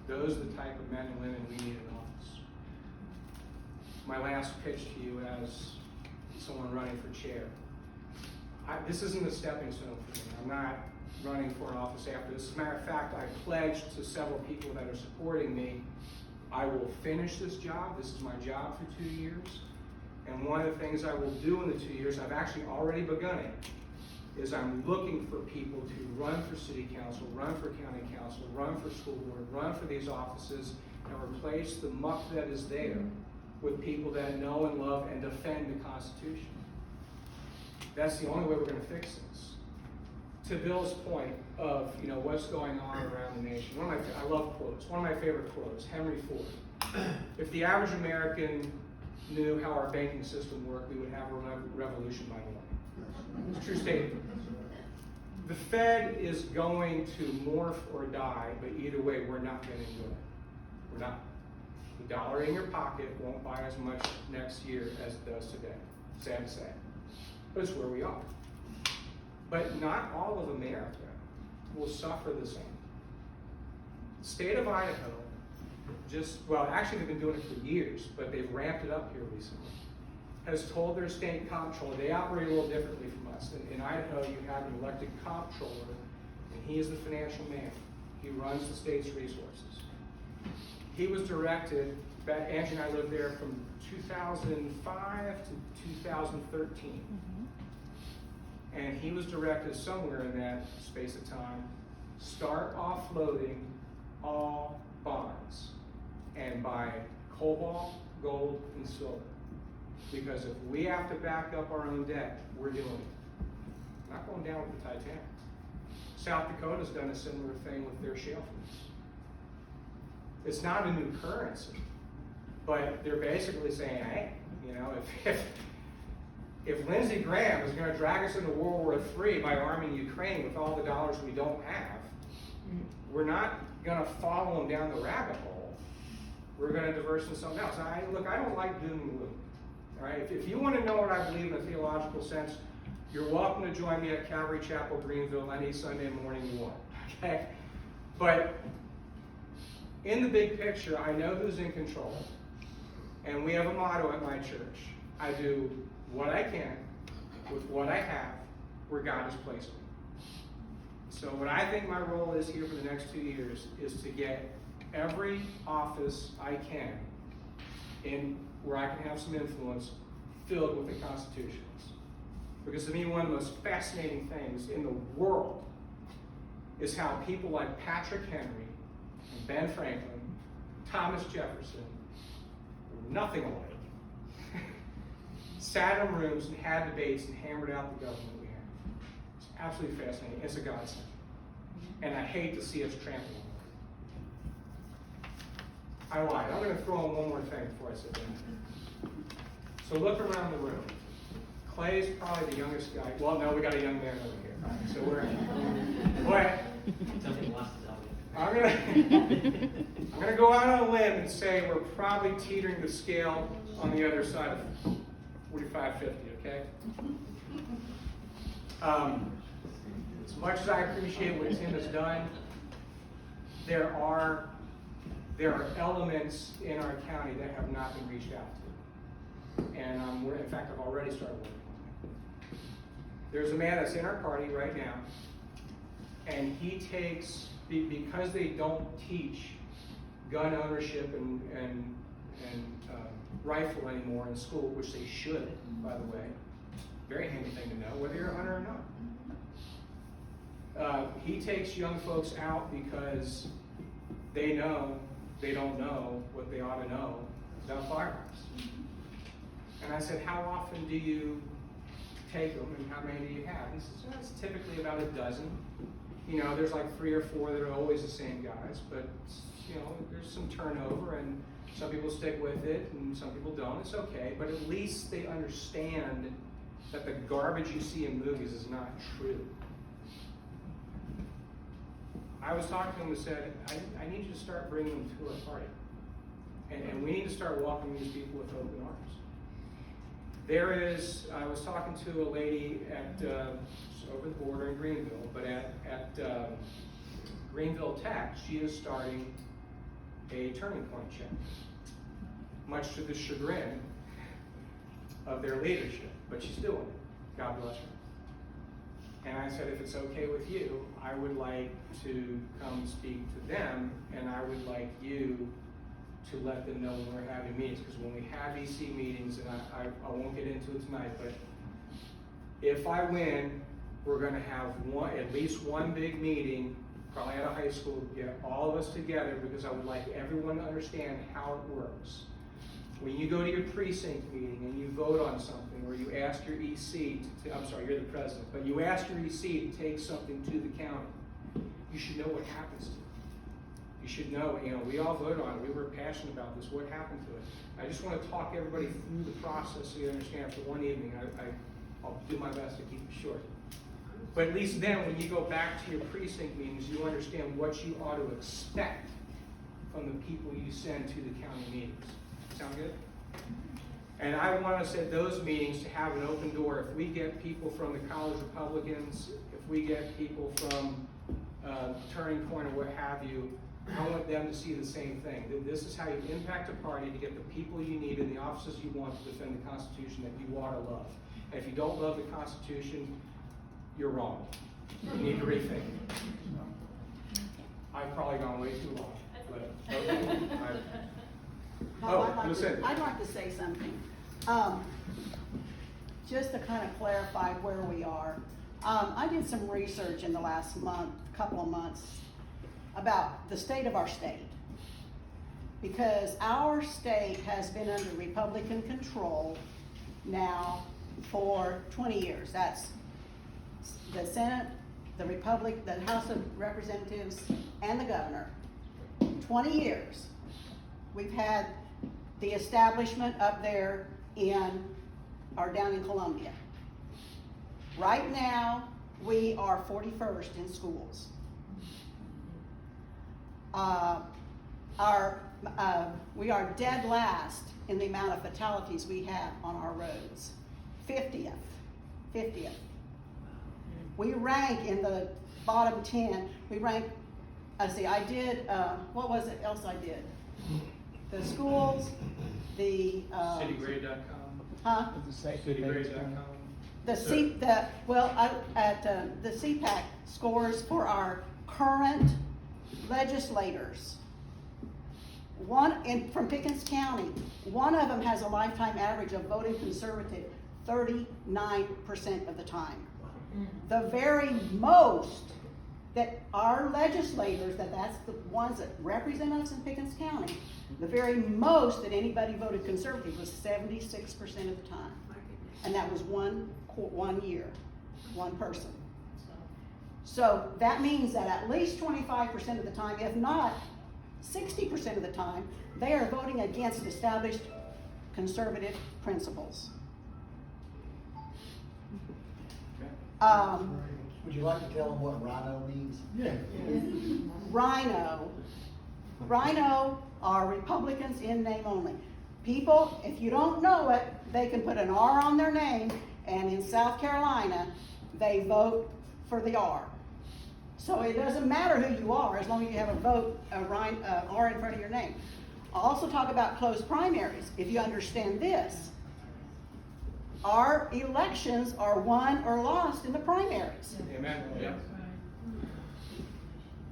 Those are the type of men and women we need in office. My last pitch to you as someone running for chair. This isn't a stepping stone for me. I'm not running for an office after this. As a matter of fact, I pledged to several people that are supporting me, I will finish this job. This is my job for 2 years. And one of the things I will do in the 2 years, I've actually already begun it, is I'm looking for people to run for city council, run for county council, run for school board, run for these offices, and replace the muck that is there with people that know and love and defend the Constitution. That's the only way we're going to fix this. To Bill's point of, what's going on around the nation, I love quotes. One of my favorite quotes, Henry Ford. If the average American knew how our banking system worked, we would have a revolution by morning. It's a true statement. The Fed is going to morph or die, but either way, we're not going to enjoy it. We're not. The dollar in your pocket won't buy as much next year as it does today. Sad to say. But it's where we are. But not all of America will suffer the same. The state of Idaho actually they've been doing it for years, but they've ramped it up here recently, has told their state comptroller, they operate a little differently from us. In Idaho, you have an elected comptroller, and he is the financial man. He runs the state's resources. He was directed, Angie and I lived there from 2005 to 2013. And he was directed somewhere in that space of time, start offloading all bonds and buy cobalt, gold, and silver. Because if we have to back up our own debt, we're doing it. Not going down with the Titanic. South Dakota's done a similar thing with their shale fields. It's not a new currency, but they're basically saying, hey, if Lindsey Graham is going to drag us into World War III by arming Ukraine with all the dollars we don't have, we're not going to follow him down the rabbit hole. We're going to diverse into something else. I don't like doom and gloom. All right? If you want to know what I believe in a theological sense, you're welcome to join me at Calvary Chapel, Greenville, any Sunday morning you want. Okay? But in the big picture, I know who's in control. And we have a motto at my church. I do what I can with what I have where God has placed me. So what I think my role is here for the next 2 years is to get every office I can in where I can have some influence filled with the constitutionalists. Because to me, one of the most fascinating things in the world is how people like Patrick Henry, and Ben Franklin, Thomas Jefferson, were nothing alike, sat in rooms and had debates and hammered out the government we have. It's absolutely fascinating. It's a godsend. And I hate to see us trample on it. I lied. I'm going to throw in one more thing before I sit down. So look around the room. Clay's probably the youngest guy. Well, no, we got a young man over here. All right, so I'm gonna go out on a limb and say we're probably teetering the scale on the other side of 45-50. Okay. As much as I appreciate what Tim has done, there are elements in our county that have not been reached out to, and in fact, I've already started working on it. There's a man that's in our party right now, and he takes, because they don't teach gun ownership and rifle anymore in school, which they should, by the way. Very handy thing to know, whether you're a hunter or not. He takes young folks out because they know they don't know what they ought to know about firearms. And I said, how often do you take them and how many do you have? He says, well, it's typically about a dozen. You know, there's like 3 or 4 that are always the same guys, but you know, there's some turnover and some people stick with it and some people don't. It's okay, but at least they understand that the garbage you see in movies is not true. I was talking to him and said, I need you to start bringing them to our party. And we need to start welcoming these people with open arms. I was talking to a lady at, over the border in Greenville, but at Greenville Tech, she is starting a turning point check, much to the chagrin of their leadership, but she's doing it. God bless her. And I said, if it's okay with you, I would like to come speak to them, and I would like you to let them know when we're having meetings, because when we have EC meetings, and I won't get into it tonight, but if I win, we're gonna have at least one big meeting, probably at a high school, get all of us together, because I would like everyone to understand how it works. When you go to your precinct meeting and you vote on something, or you ask your EC, I'm sorry, you're the president, but you ask your EC to take something to the county, you should know what happens to it. You should know, you know, we all voted on it, we were passionate about this, what happened to it. I just want to talk everybody through the process so you understand. For one evening, I'll do my best to keep it short. But at least then, when you go back to your precinct meetings, you understand what you ought to expect from the people you send to the county meetings. Sound good? And I want us at those meetings to have an open door. If we get people from the college Republicans, if we get people from Turning Point or what have you, I want them to see the same thing. That this is how you impact a party to get the people you need in the offices you want to defend the Constitution that you ought to love. And if you don't love the Constitution, you're wrong. You need to rethink. I've probably gone way too long. But, okay. I'd like to say something. Just to kind of clarify where we are. I did some research in the last couple of months about the state of our state. Because our state has been under Republican control now for 20 years. That's the Senate, the House of Representatives, and the governor. 20 years. We've had the establishment up there down in Columbia. Right now, we are 41st in schools. We are dead last in the amount of fatalities we have on our roads. 50th. We rank in the bottom 10. We rank, I did, what was it else I did? The schools, the Citygrade.com. Huh? Citygrade.com. The CPAC scores for our current legislators. From Pickens County, one of them has a lifetime average of voting conservative 39% of the time. The very most that our legislators, that's the ones that represent us in Pickens County, the very most that anybody voted conservative was 76% of the time. And that was one year, one person. So that means that at least 25% of the time, if not 60% of the time, they are voting against established conservative principles. Would you like to tell them what rhino means? Yeah. Rhino are Republicans in name only. People, if you don't know it, they can put an R on their name, and in South Carolina, they vote for the R. So it doesn't matter who you are, as long as you have a R in front of your name. I'll also talk about closed primaries. If you understand this, our elections are won or lost in the primaries. Amen. Yeah.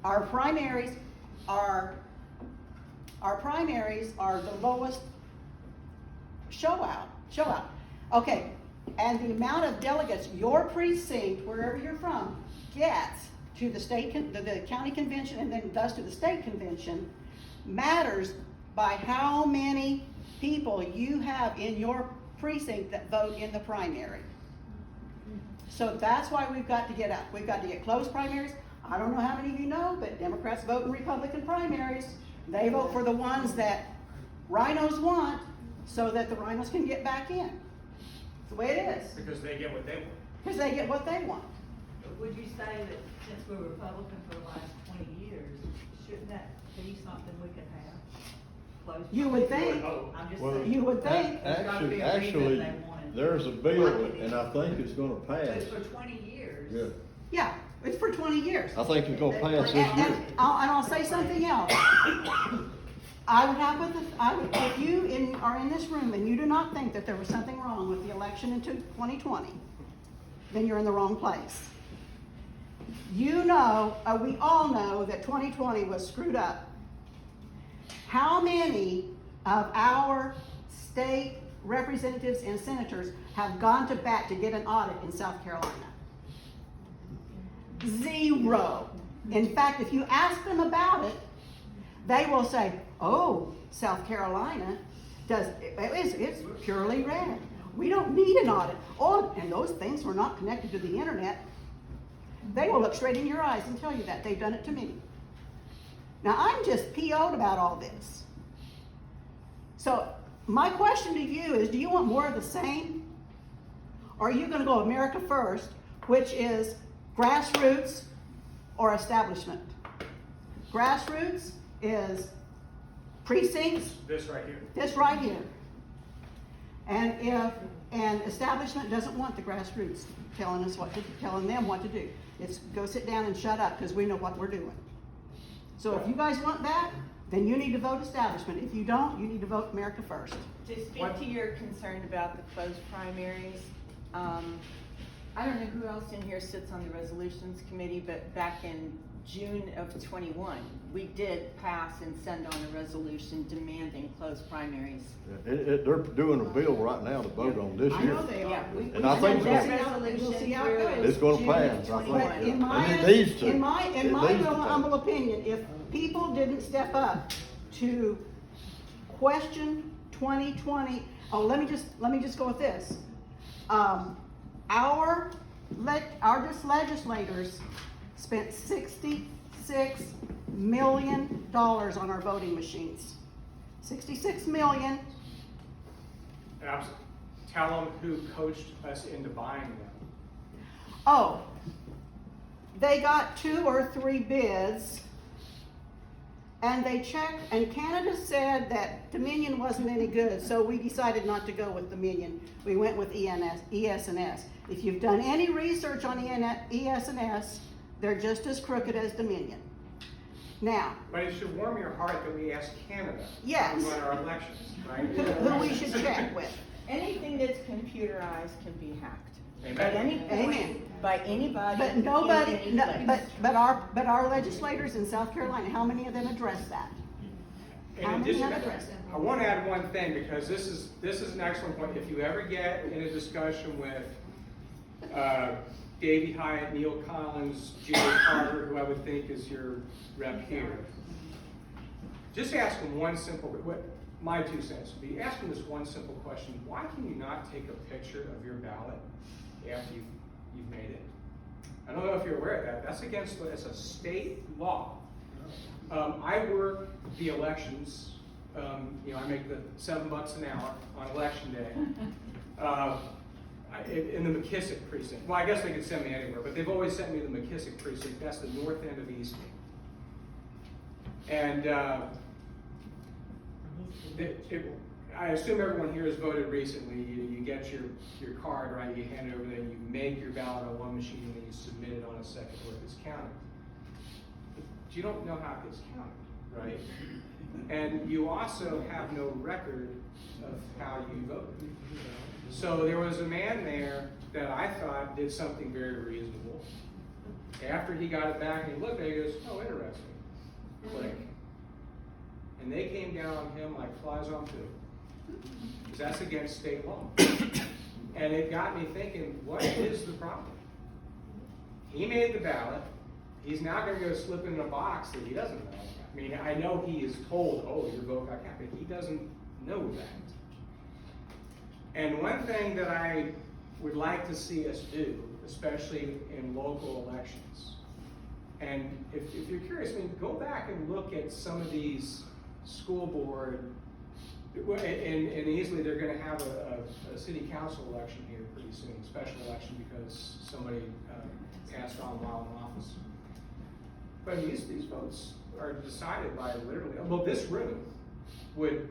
Our primaries are our primaries are the lowest show out. Okay, and the amount of delegates your precinct, wherever you're from, gets to the the county convention and then thus to the state convention matters by how many people you have in your precinct that vote in the primary. So that's why we've got to get closed primaries. I don't know how many of you know, but Democrats vote in Republican primaries. They vote for the ones that rhinos want so that the rhinos can get back in. It's the way it is. Because they get what they want. Because they get what they want. Would you say that since we're Republican for the last 20 years, shouldn't that be something we could have? Close You would primaries? think. I'm just Well, saying. You would think. There's gotta be a reason Actually, they want it. there's a bill, and I think it's gonna But pass. it's for 20 years. Yeah, Yeah, it's for 20 years. I think it's gonna pass this And year. I'll say something else. If you are in this room and you do not think that there was something wrong with the election in 2020, then you're in the wrong place. You know, we all know that 2020 was screwed up. How many of our state representatives and senators have gone to bat to get an audit in South Carolina? Zero. In fact, if you ask them about it, they will say, oh, South Carolina it's purely red. We don't need an audit. Oh, and those things were not connected to the internet. They will look straight in your eyes and tell you that. They've done it to me. Now, I'm just PO'd about all this. So, my question to you is, do you want more of the same? Or are you going to go America First, which is grassroots or establishment? Grassroots is precincts, This right here. this right here. And establishment doesn't want the grassroots telling them what to do. It's go sit down and shut up because we know what we're doing. So if you guys want that, then you need to vote establishment. If you don't, you need to vote America First. To speak What? to your concern about the closed primaries, I don't know who else in here sits on the resolutions committee, but back in June of '21, we did pass and send on a resolution demanding closed primaries. They're doing a bill right now to vote on this I year. know they are. Yeah, we And I think sent it's that gonna- resolution We'll see how through it in goes. It's gonna June pass, of I think. 21. But in my, And it needs to. in my It needs to pass. humble opinion, if people didn't step up to question 2020, let me just go with this. Our legislators spent $66 million on our voting machines. 66 million. Tell them who coached us into buying them. Oh, they got 2 or 3 bids, and they checked, and Canada said that Dominion wasn't any good, so we decided not to go with Dominion. We went with ES&S. If you've done any research on ES&S, they're just as crooked as Dominion. Now, But it should warm your heart that we asked Canada Yes. to run our elections, right? who we should check with. Anything that's computerized can be hacked. Amen. At any point, Amen. by anybody. But in nobody, any no, place. but our legislators in South Carolina, how many of them address that? In How many addition, have addressed it? I want to add one thing because this is an excellent point. If you ever get in a discussion with Davey Hyatt, Neil Collins, Jerry Carter, who I would think is your rep here, just ask them one simple, my 2 cents would be, ask them this one simple question: why can you not take a picture of your ballot after you've made it? I don't know if you're aware of that. That's it's a state law. I work the elections. I make the $7 an hour on election day in the McKissick precinct. Well, I guess they could send me anywhere, but they've always sent me to the McKissick precinct. That's the north end of Easton. And I assume everyone here has voted recently. You get your card, right? You hand it over there, you make your ballot on one machine, and then you submit it on a second where it's counted. But you don't know how it gets counted, right? And you also have no record of how you voted. So there was a man there that I thought did something very reasonable. After he got it back and he looked at it, he goes, oh, interesting. Click. and they came down on him like flies on poo. Because that's against state law. And it got me thinking, what is the problem? He made the ballot. He's now going to go slip in a box that he doesn't know. I mean, I know he is told, oh, your vote got counted, but he doesn't know that. And one thing that I would like to see us do, especially in local elections, and if you're curious, I mean, go back and look at some of these school board, and easily they're going to have a city council election here pretty soon, special election because somebody passed on while in office. But these votes are decided by literally, well, this room would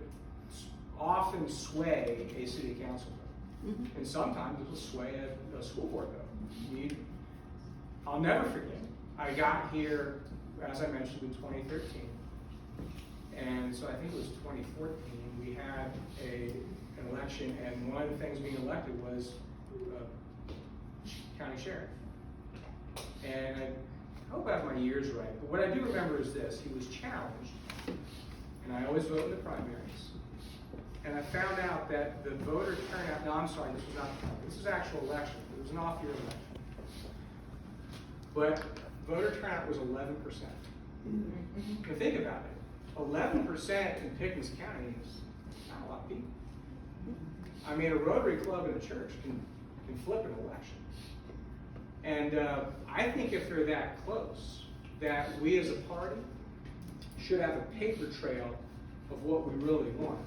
often sway a city council vote. And sometimes it will sway a school board vote. I'll never forget, I got here, as I mentioned, in 2013. And so I think it was 2014, we had an election, and one of the things being elected was county sheriff. And I hope I have my years right, but what I do remember is this: he was challenged, and I always vote in the primaries. And I found out that the voter turnout, no, I'm sorry, this was not the primary, this was actual election, it was an off-year election. But voter turnout was 11%. Now think about it, 11% in Pickens County is not a lot of people. I mean, a Rotary Club in a church can flip an election. And I think if they're that close, that we as a party should have a paper trail of what we really want.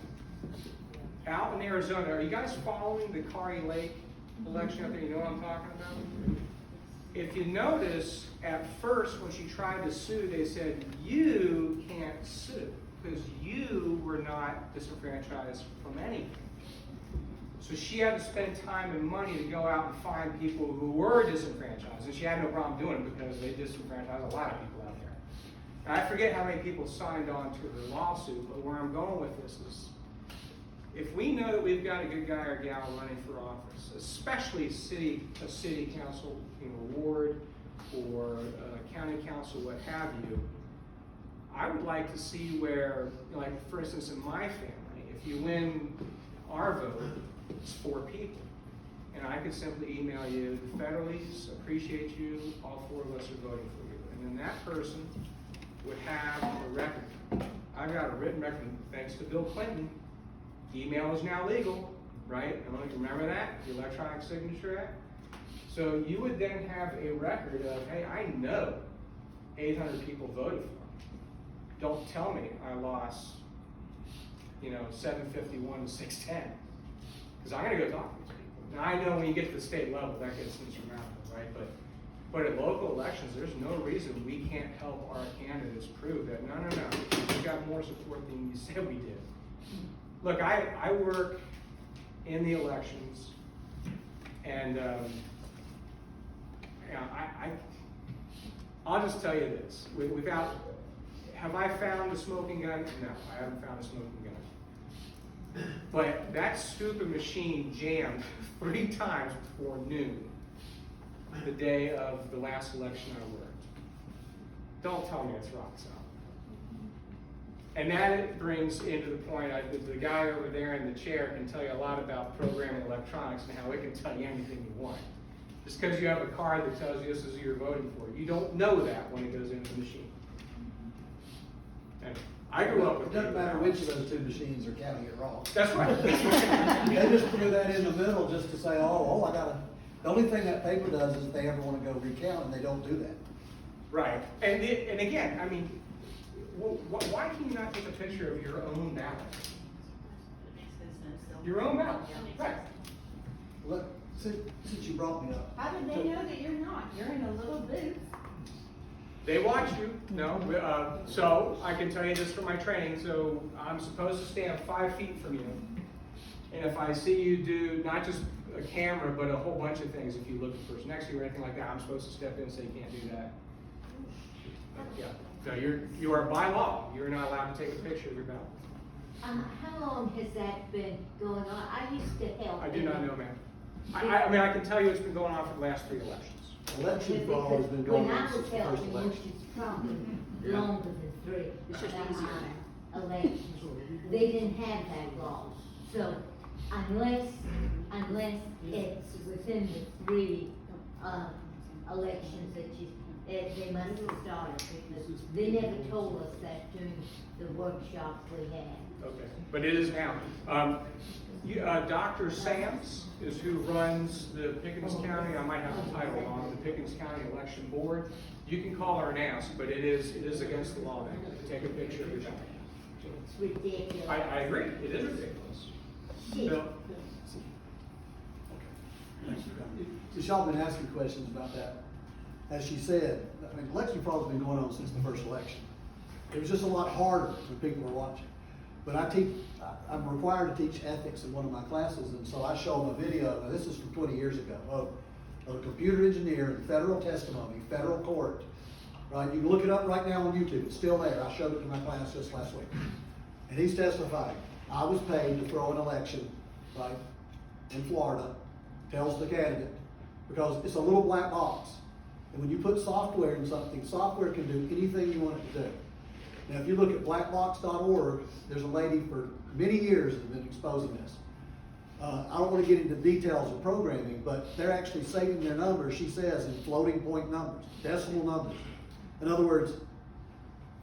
Out in Arizona, are you guys following the Kari Lake election up there? You know what I'm talking about? If you notice, at first when she tried to sue, they said, you can't sue because you were not disenfranchised from anything. So she had to spend time and money to go out and find people who were disenfranchised. And she had no problem doing it because they disenfranchised a lot of people out there. And I forget how many people signed on to her lawsuit, but where I'm going with this is, if we know that we've got a good guy or gal running for office, especially a city council, ward, or county council, what have you, I would like to see where, like for instance in my family, if you win our vote, it's 4 people. And I could simply email you, the Federalies appreciate you, all 4 of us are voting for you. And then that person would have a record. I've got a written record, thanks to Bill Clinton. Email is now legal, right? Remember that? The Electronic Signature Act? So you would then have a record of, hey, I know 800 people voted for me. Don't tell me I lost, 751 to 610. Because I'm going to go talk to these people. Now, I know when you get to the state level, that gets insurmountable, right? But at local elections, there's no reason we can't help our candidates prove that, no, we've got more support than you said we did. Look, I work in the elections, and I'll just tell you this. Have I found a smoking gun? No, I haven't found a smoking gun. But that stupid machine jammed 3 times before noon, the day of the last election I worked. Don't tell me it's rock solid. And that brings into the point, the guy over there in the chair can tell you a lot about programming electronics and how it can tell you anything you want. Just because you have a card that tells you this is who you're voting for, you don't know that when it goes into the machine. And I grew up with It doesn't matter which of those 2 machines are counting it wrong. That's right. They just threw that in the middle just to say, I gotta, the only thing that paper does is if they ever wanna go recount, and they don't do that. Right. And again, I mean, why can you not take a picture of your own ballot? Your own ballot, right. Look, since you brought me up. How did they know that you're not? You're in a little booth. They watch you, no. So I can tell you this from my training. So I'm supposed to stand 5 feet from you. And if I see you do not just a camera, but a whole bunch of things, if you look at the person next to you or anything like that, I'm supposed to step in and say you can't do that. Yeah. So you are by law, you're not allowed to take a picture of your ballot. How long has that been going on? I used to help. I do not know, ma'am. I mean, I can tell you it's been going on for the last 3 elections. Election fraud has been going When on I since was the first helping, election. which is probably longer than 3. It's just easier now. elections. They didn't have that law. So unless it's within the 3, elections that they must have started, because they never told us that during the workshop we had. Okay, but it is now. Dr. Sams is who runs the Pickens County, I might have the title wrong, the Pickens County Election Board. You can call her and ask, but it is against the law now to take a picture of your ballot. It's ridiculous. I agree, it is ridiculous. Shit. Bill? So y'all been asking questions about that. As she said, I mean, election fraud's been going on since the first election. It was just a lot harder when people were watching. But I'm required to teach ethics in one of my classes, and so I show them a video, now this is from 20 years ago, of a computer engineer in federal testimony, federal court, right? You can look it up right now on YouTube, it's still there. I showed it to my class just last week. And he's testifying, I was paid to throw an election, right, in Florida, tells the candidate, because it's a little black box. And when you put software in something, software can do anything you want it to do. Now, if you look at blackbox.org, there's a lady for many years that has been exposing this. I don't want to get into details of programming, but they're actually saving their numbers, she says, in floating point numbers, decimal numbers. In other words,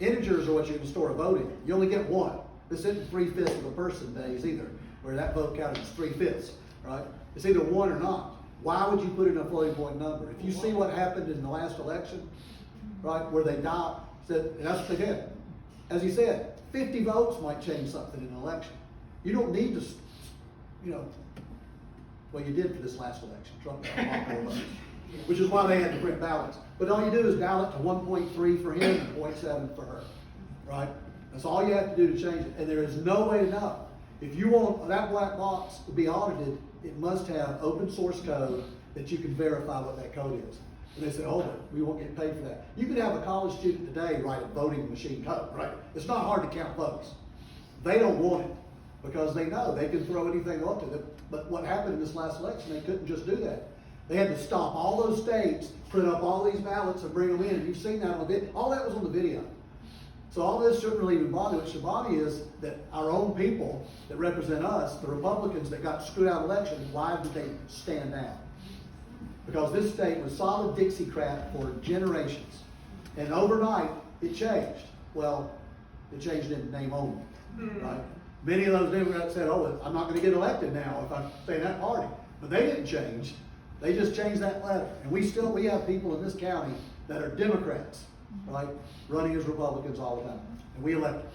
integers are what you can store a vote in. You only get one. This isn't 3/5 of a person days either, where that vote counted as 3/5, right? It's either one or not. Why would you put in a floating point number? If you see what happened in the last election, right, where they died, and that's what they did. As he said, 50 votes might change something in an election. You don't need to, well, you did for this last election. Trump got a lot more votes, which is why they had to print ballots. But all you do is ballot to 1.3 for him and 0.7 for her, right? That's all you have to do to change it. And there is no way to know. If you want that black box to be audited, it must have open source code that you can verify what that code is. And they say, hold it, we won't get paid for that. You could have a college student today write a voting machine code, right? It's not hard to count votes. They don't want it because they know they can throw anything they want to them. But what happened in this last election, they couldn't just do that. They had to stop all those states, print up all these ballots and bring them in. And you've seen that on the video. All that was on the video. So all this shouldn't really even bother. What should bother you is that our own people that represent us, the Republicans that got screwed out of elections, why did they stand down? Because this state was solid Dixiecrat for generations. And overnight, it changed. Well, it changed in name only, right? Many of those Democrats said, oh, I'm not going to get elected now if I stay in that party. But they didn't change. They just changed that letter. And we have people in this county that are Democrats, right, running as Republicans all the time. And we elect them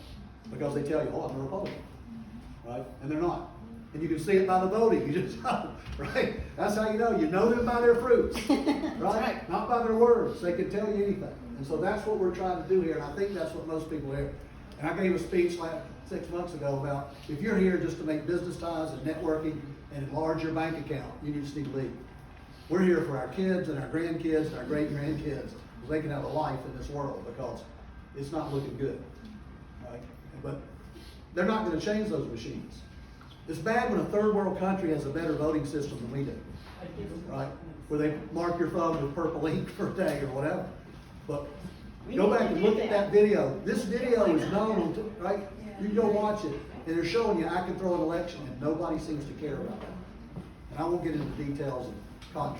because they tell you, oh, I'm a Republican, right? And they're not. And you can see it by the voting, you just know, right? That's how you know them by their fruits, right? Not by their words, they can tell you anything. And so that's what we're trying to do here, and I think that's what most people hear. And I gave a speech 6 months ago about, if you're here just to make business ties and networking and enlarge your bank account, you just need to leave. We're here for our kids and our grandkids and our great-grandkids, so they can have a life in this world, because it's not looking good, right? But they're not gonna change those machines. It's bad when a third world country has a better voting system than we do, right? Where they mark your phone with purple ink for a day or whatever. But go back and look at that video. This video is known, right? You can go watch it, and they're showing you I can throw an election, and nobody seems to care about that. And I won't get into details of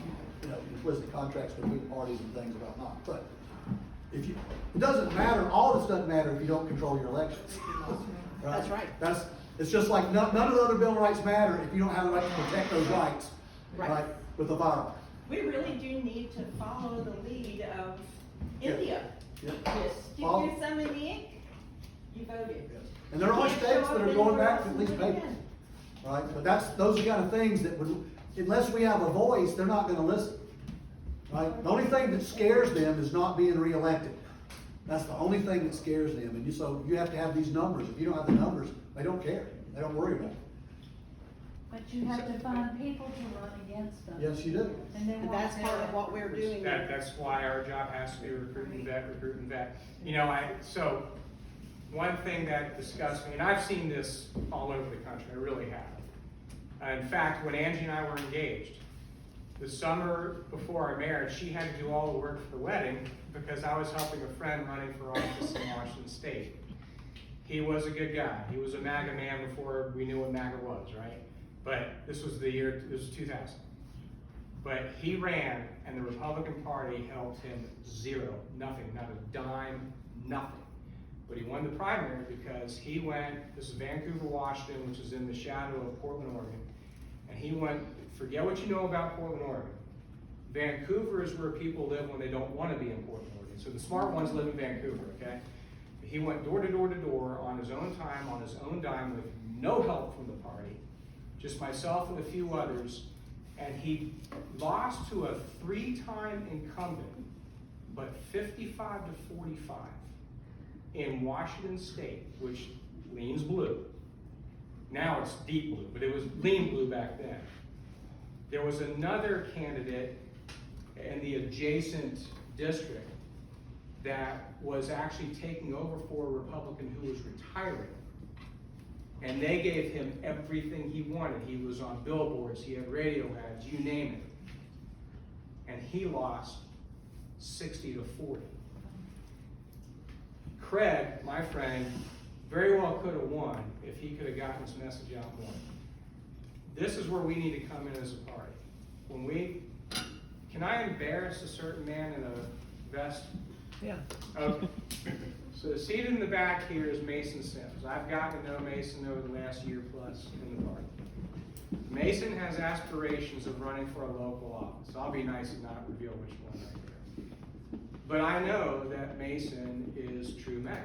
implicit contracts between parties and things about not. But it doesn't matter. All this doesn't matter if you don't control your elections. Right? That's right. It's just like none of the other Bill of Rights matter if you don't have the right to protect those rights, right, with the firearm. We really do need to follow the lead of India. Yeah. Yes. Stick your thumb in the ink, you voted. Yes. And there are states that are going back to at least paper, right? But those are the kind of things that unless we have a voice, they're not gonna listen, right? The only thing that scares them is not being reelected. That's the only thing that scares them. And so you have to have these numbers. If you don't have the numbers, they don't care. They don't worry about it. But you have to find people to run against them. Yes, you do. And that's part of what we're doing. That's why our job has to be recruit and vet. So one thing that disgusts me, and I've seen this all over the country, I really have. In fact, when Angie and I were engaged, the summer before our marriage, she had to do all the work for the wedding because I was helping a friend running for office in Washington State. He was a good guy. He was a MAGA man before we knew what MAGA was, right? But this was 2000. But he ran, and the Republican Party helped him zero, nothing, not a dime, nothing. But he won the primary because he went, this is Vancouver, Washington, which is in the shadow of Portland, Oregon. And he went, forget what you know about Portland, Oregon. Vancouver is where people live when they don't want to be in Portland, Oregon. So the smart ones live in Vancouver, okay? He went door to door to door on his own time, on his own dime, with no help from the party, just myself and a few others, and he lost to a 3-time incumbent, but 55 to 45 in Washington State, which leans blue. Now it's deep blue, but it was lean blue back then. There was another candidate in the adjacent district that was actually taking over for a Republican who was retiring. And they gave him everything he wanted. He was on billboards, he had radio ads, you name it. And he lost 60 to 40. Craig, my friend, very well could have won if he could have gotten his message out more. This is where we need to come in as a party. Can I embarrass a certain man in a vest? Yeah. Okay. So seated in the back here is Mason Sims. I've gotten to know Mason over the last year plus in the party. Mason has aspirations of running for a local office. I'll be nice and not reveal which one right there. But I know that Mason is true Meg.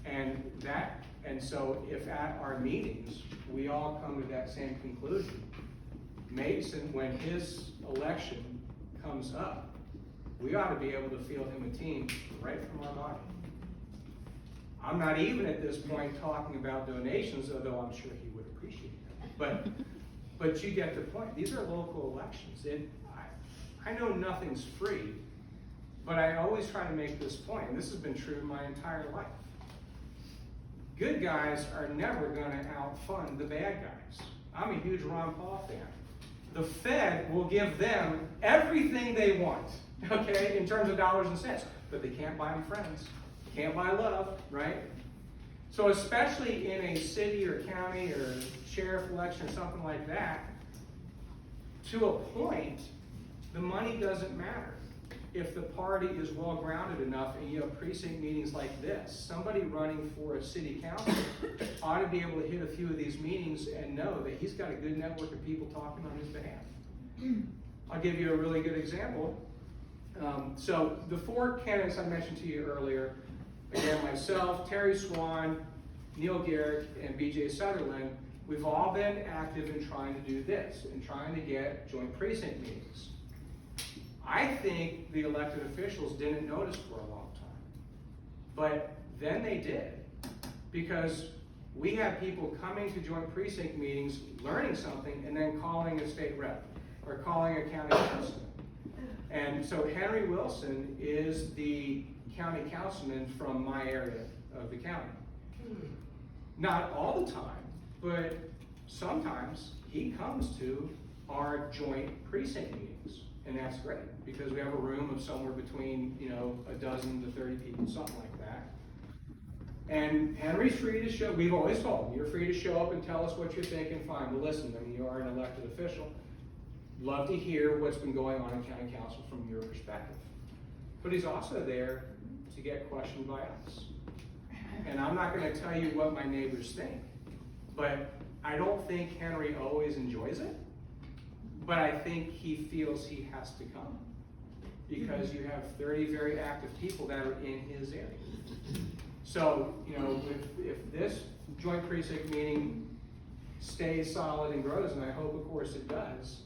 And so if at our meetings, we all come to that same conclusion, Mason, when his election comes up, we ought to be able to field him a team right from our body. I'm not even at this point talking about donations, although I'm sure he would appreciate that. But you get the point. These are local elections. I know nothing's free, but I always try to make this point, and this has been true my entire life. Good guys are never going to outfund the bad guys. I'm a huge Ron Paul fan. The Fed will give them everything they want, okay, in terms of dollars and cents, but they can't buy them friends, can't buy love, right? So especially in a city or county or sheriff election or something like that, to a point, the money doesn't matter. If the party is well grounded enough and you have precinct meetings like this, somebody running for a city council ought to be able to hit a few of these meetings and know that he's got a good network of people talking on his behalf. I'll give you a really good example. So the 4 candidates I mentioned to you earlier, again, myself, Terry Swan, Neil Garrett, and BJ Sutherland, we've all been active in trying to do this, in trying to get joint precinct meetings. I think the elected officials didn't notice for a long time, but then they did, because we had people coming to joint precinct meetings, learning something, and then calling a state rep, or calling a county councilman. And so Henry Wilson is the county councilman from my area of the county. Not all the time, but sometimes he comes to our joint precinct meetings. And that's great, because we have a room of somewhere between, a dozen to 30 people, something like that. And Henry's free to show, we've always told him, you're free to show up and tell us what you're thinking, fine, we'll listen. I mean, you are an elected official. Love to hear what's been going on in county council from your perspective. But he's also there to get questioned by us. And I'm not gonna tell you what my neighbors think, but I don't think Henry always enjoys it. But I think he feels he has to come, because you have 30 very active people that are in his area. So, if this joint precinct meeting stays solid and grows, and I hope, of course, it does,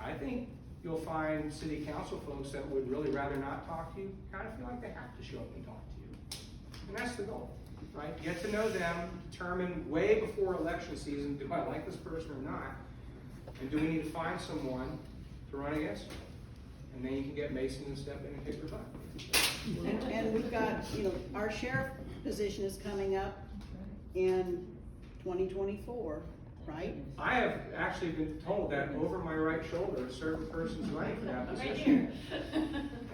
I think you'll find city council folks that would really rather not talk to you, kind of feel like they have to show up and talk to you. And that's the goal, right? Get to know them, determine way before election season, do I like this person or not? And do we need to find someone to run against them? And then you can get Mason and step in and kick their butt. And we've got, our sheriff position is coming up in 2024, right? I have actually been told that over my right shoulder, a certain person's running for that position.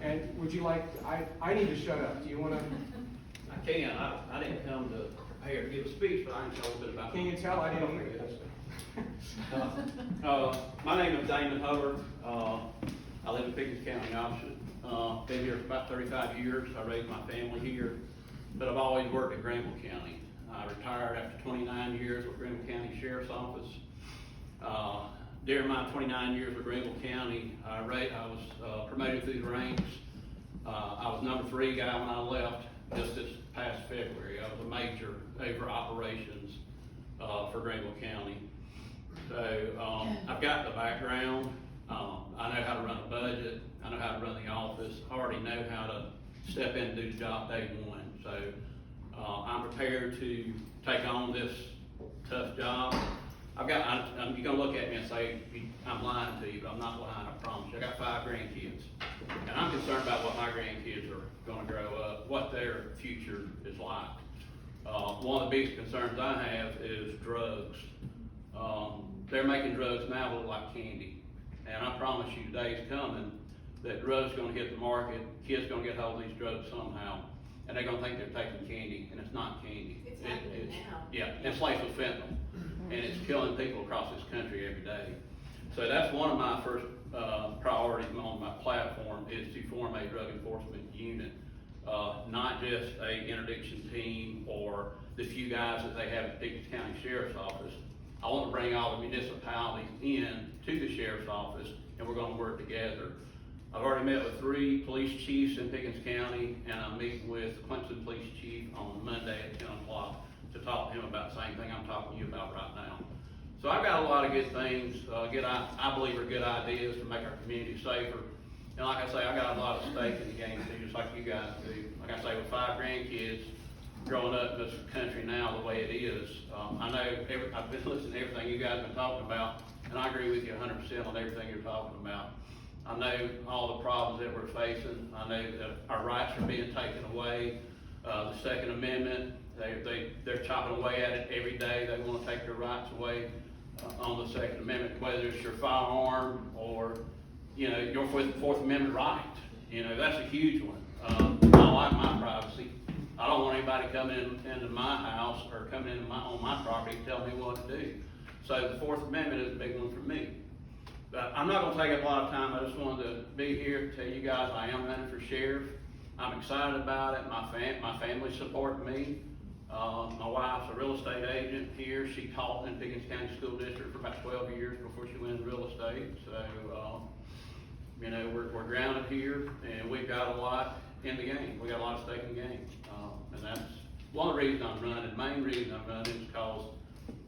And would you like, I need to shut up. Do you want to? I can, I didn't come to prepare to give a speech, but I can tell a little bit about. Can you tell I didn't either? My name is Damon Hubbard. I live in Pickens County, opposite. Been here for about 35 years. I raised my family here, but I've always worked at Greenville County. I retired after 29 years with Greenville County Sheriff's Office. During my 29 years with Greenville County, I was promoted through the ranks. I was number 3 guy when I left just this past February. I was a major over operations for Greenville County. So I've got the background. I know how to run a budget. I know how to run the office. I already know how to step in and do the job day one. So I'm prepared to take on this tough job. You're gonna look at me and say I'm lying to you, but I'm not lying. I promise you. I got 5 grandkids, and I'm concerned about what my grandkids are gonna grow up, what their future is like. One of the biggest concerns I have is drugs. They're making drugs now look like candy. And I promise you, days coming, that drugs gonna hit the market, kids gonna get hold of these drugs somehow, and they're gonna think they're taking candy, and it's not candy. It's happening now. Yeah, it's laced with fentanyl, and it's killing people across this country every day. So that's one of my first priorities on my platform, is to form a drug enforcement unit. Not just a interdiction team or the few guys that they have at Pickens County Sheriff's Office. I want to bring all the municipalities in to the Sheriff's Office, and we're gonna work together. I've already met with 3 police chiefs in Pickens County, and I'm meeting with Clemson Police Chief on Monday at 10 o'clock to talk to him about the same thing I'm talking to you about right now. So I've got a lot of good things, I believe are good ideas to make our community safer. And like I say, I got a lot of stake in the game too, just like you guys do. Like I say, with 5 grandkids, growing up in this country now the way it is, I know I've been listening to everything you guys have been talking about, and I agree with you 100% on everything you're talking about. I know all the problems that we're facing. I know that our rights are being taken away. The Second Amendment, they're chopping away at it every day. They want to take their rights away on the Second Amendment, whether it's your firearm or, you know, your Fourth Amendment right. You know, that's a huge one. I like my privacy. I don't want anybody coming into my house or coming on my property and telling me what to do. So the Fourth Amendment is a big one for me. But I'm not gonna take up a lot of time. I just wanted to be here to tell you guys I am running for sheriff. I'm excited about it. My family's supporting me. My wife's a real estate agent here. She taught in Pickens County School District for about 12 years before she went into real estate. So, you know, we're grounded here, and we've got a lot in the game. We got a lot of stake in the game. And that's one of the reasons I'm running. The main reason I'm running is because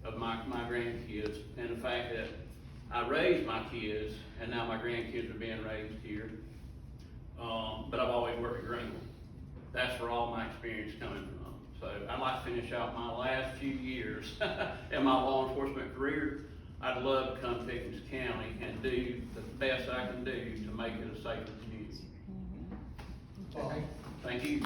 of my grandkids and the fact that I raised my kids, and now my grandkids are being raised here. But I've always worked at Greenville. That's where all my experience coming from. So I'd like to finish out my last few years in my law enforcement career. I'd love to come to Pickens County and do the best I can do to make it a safer community. Okay. Thank you.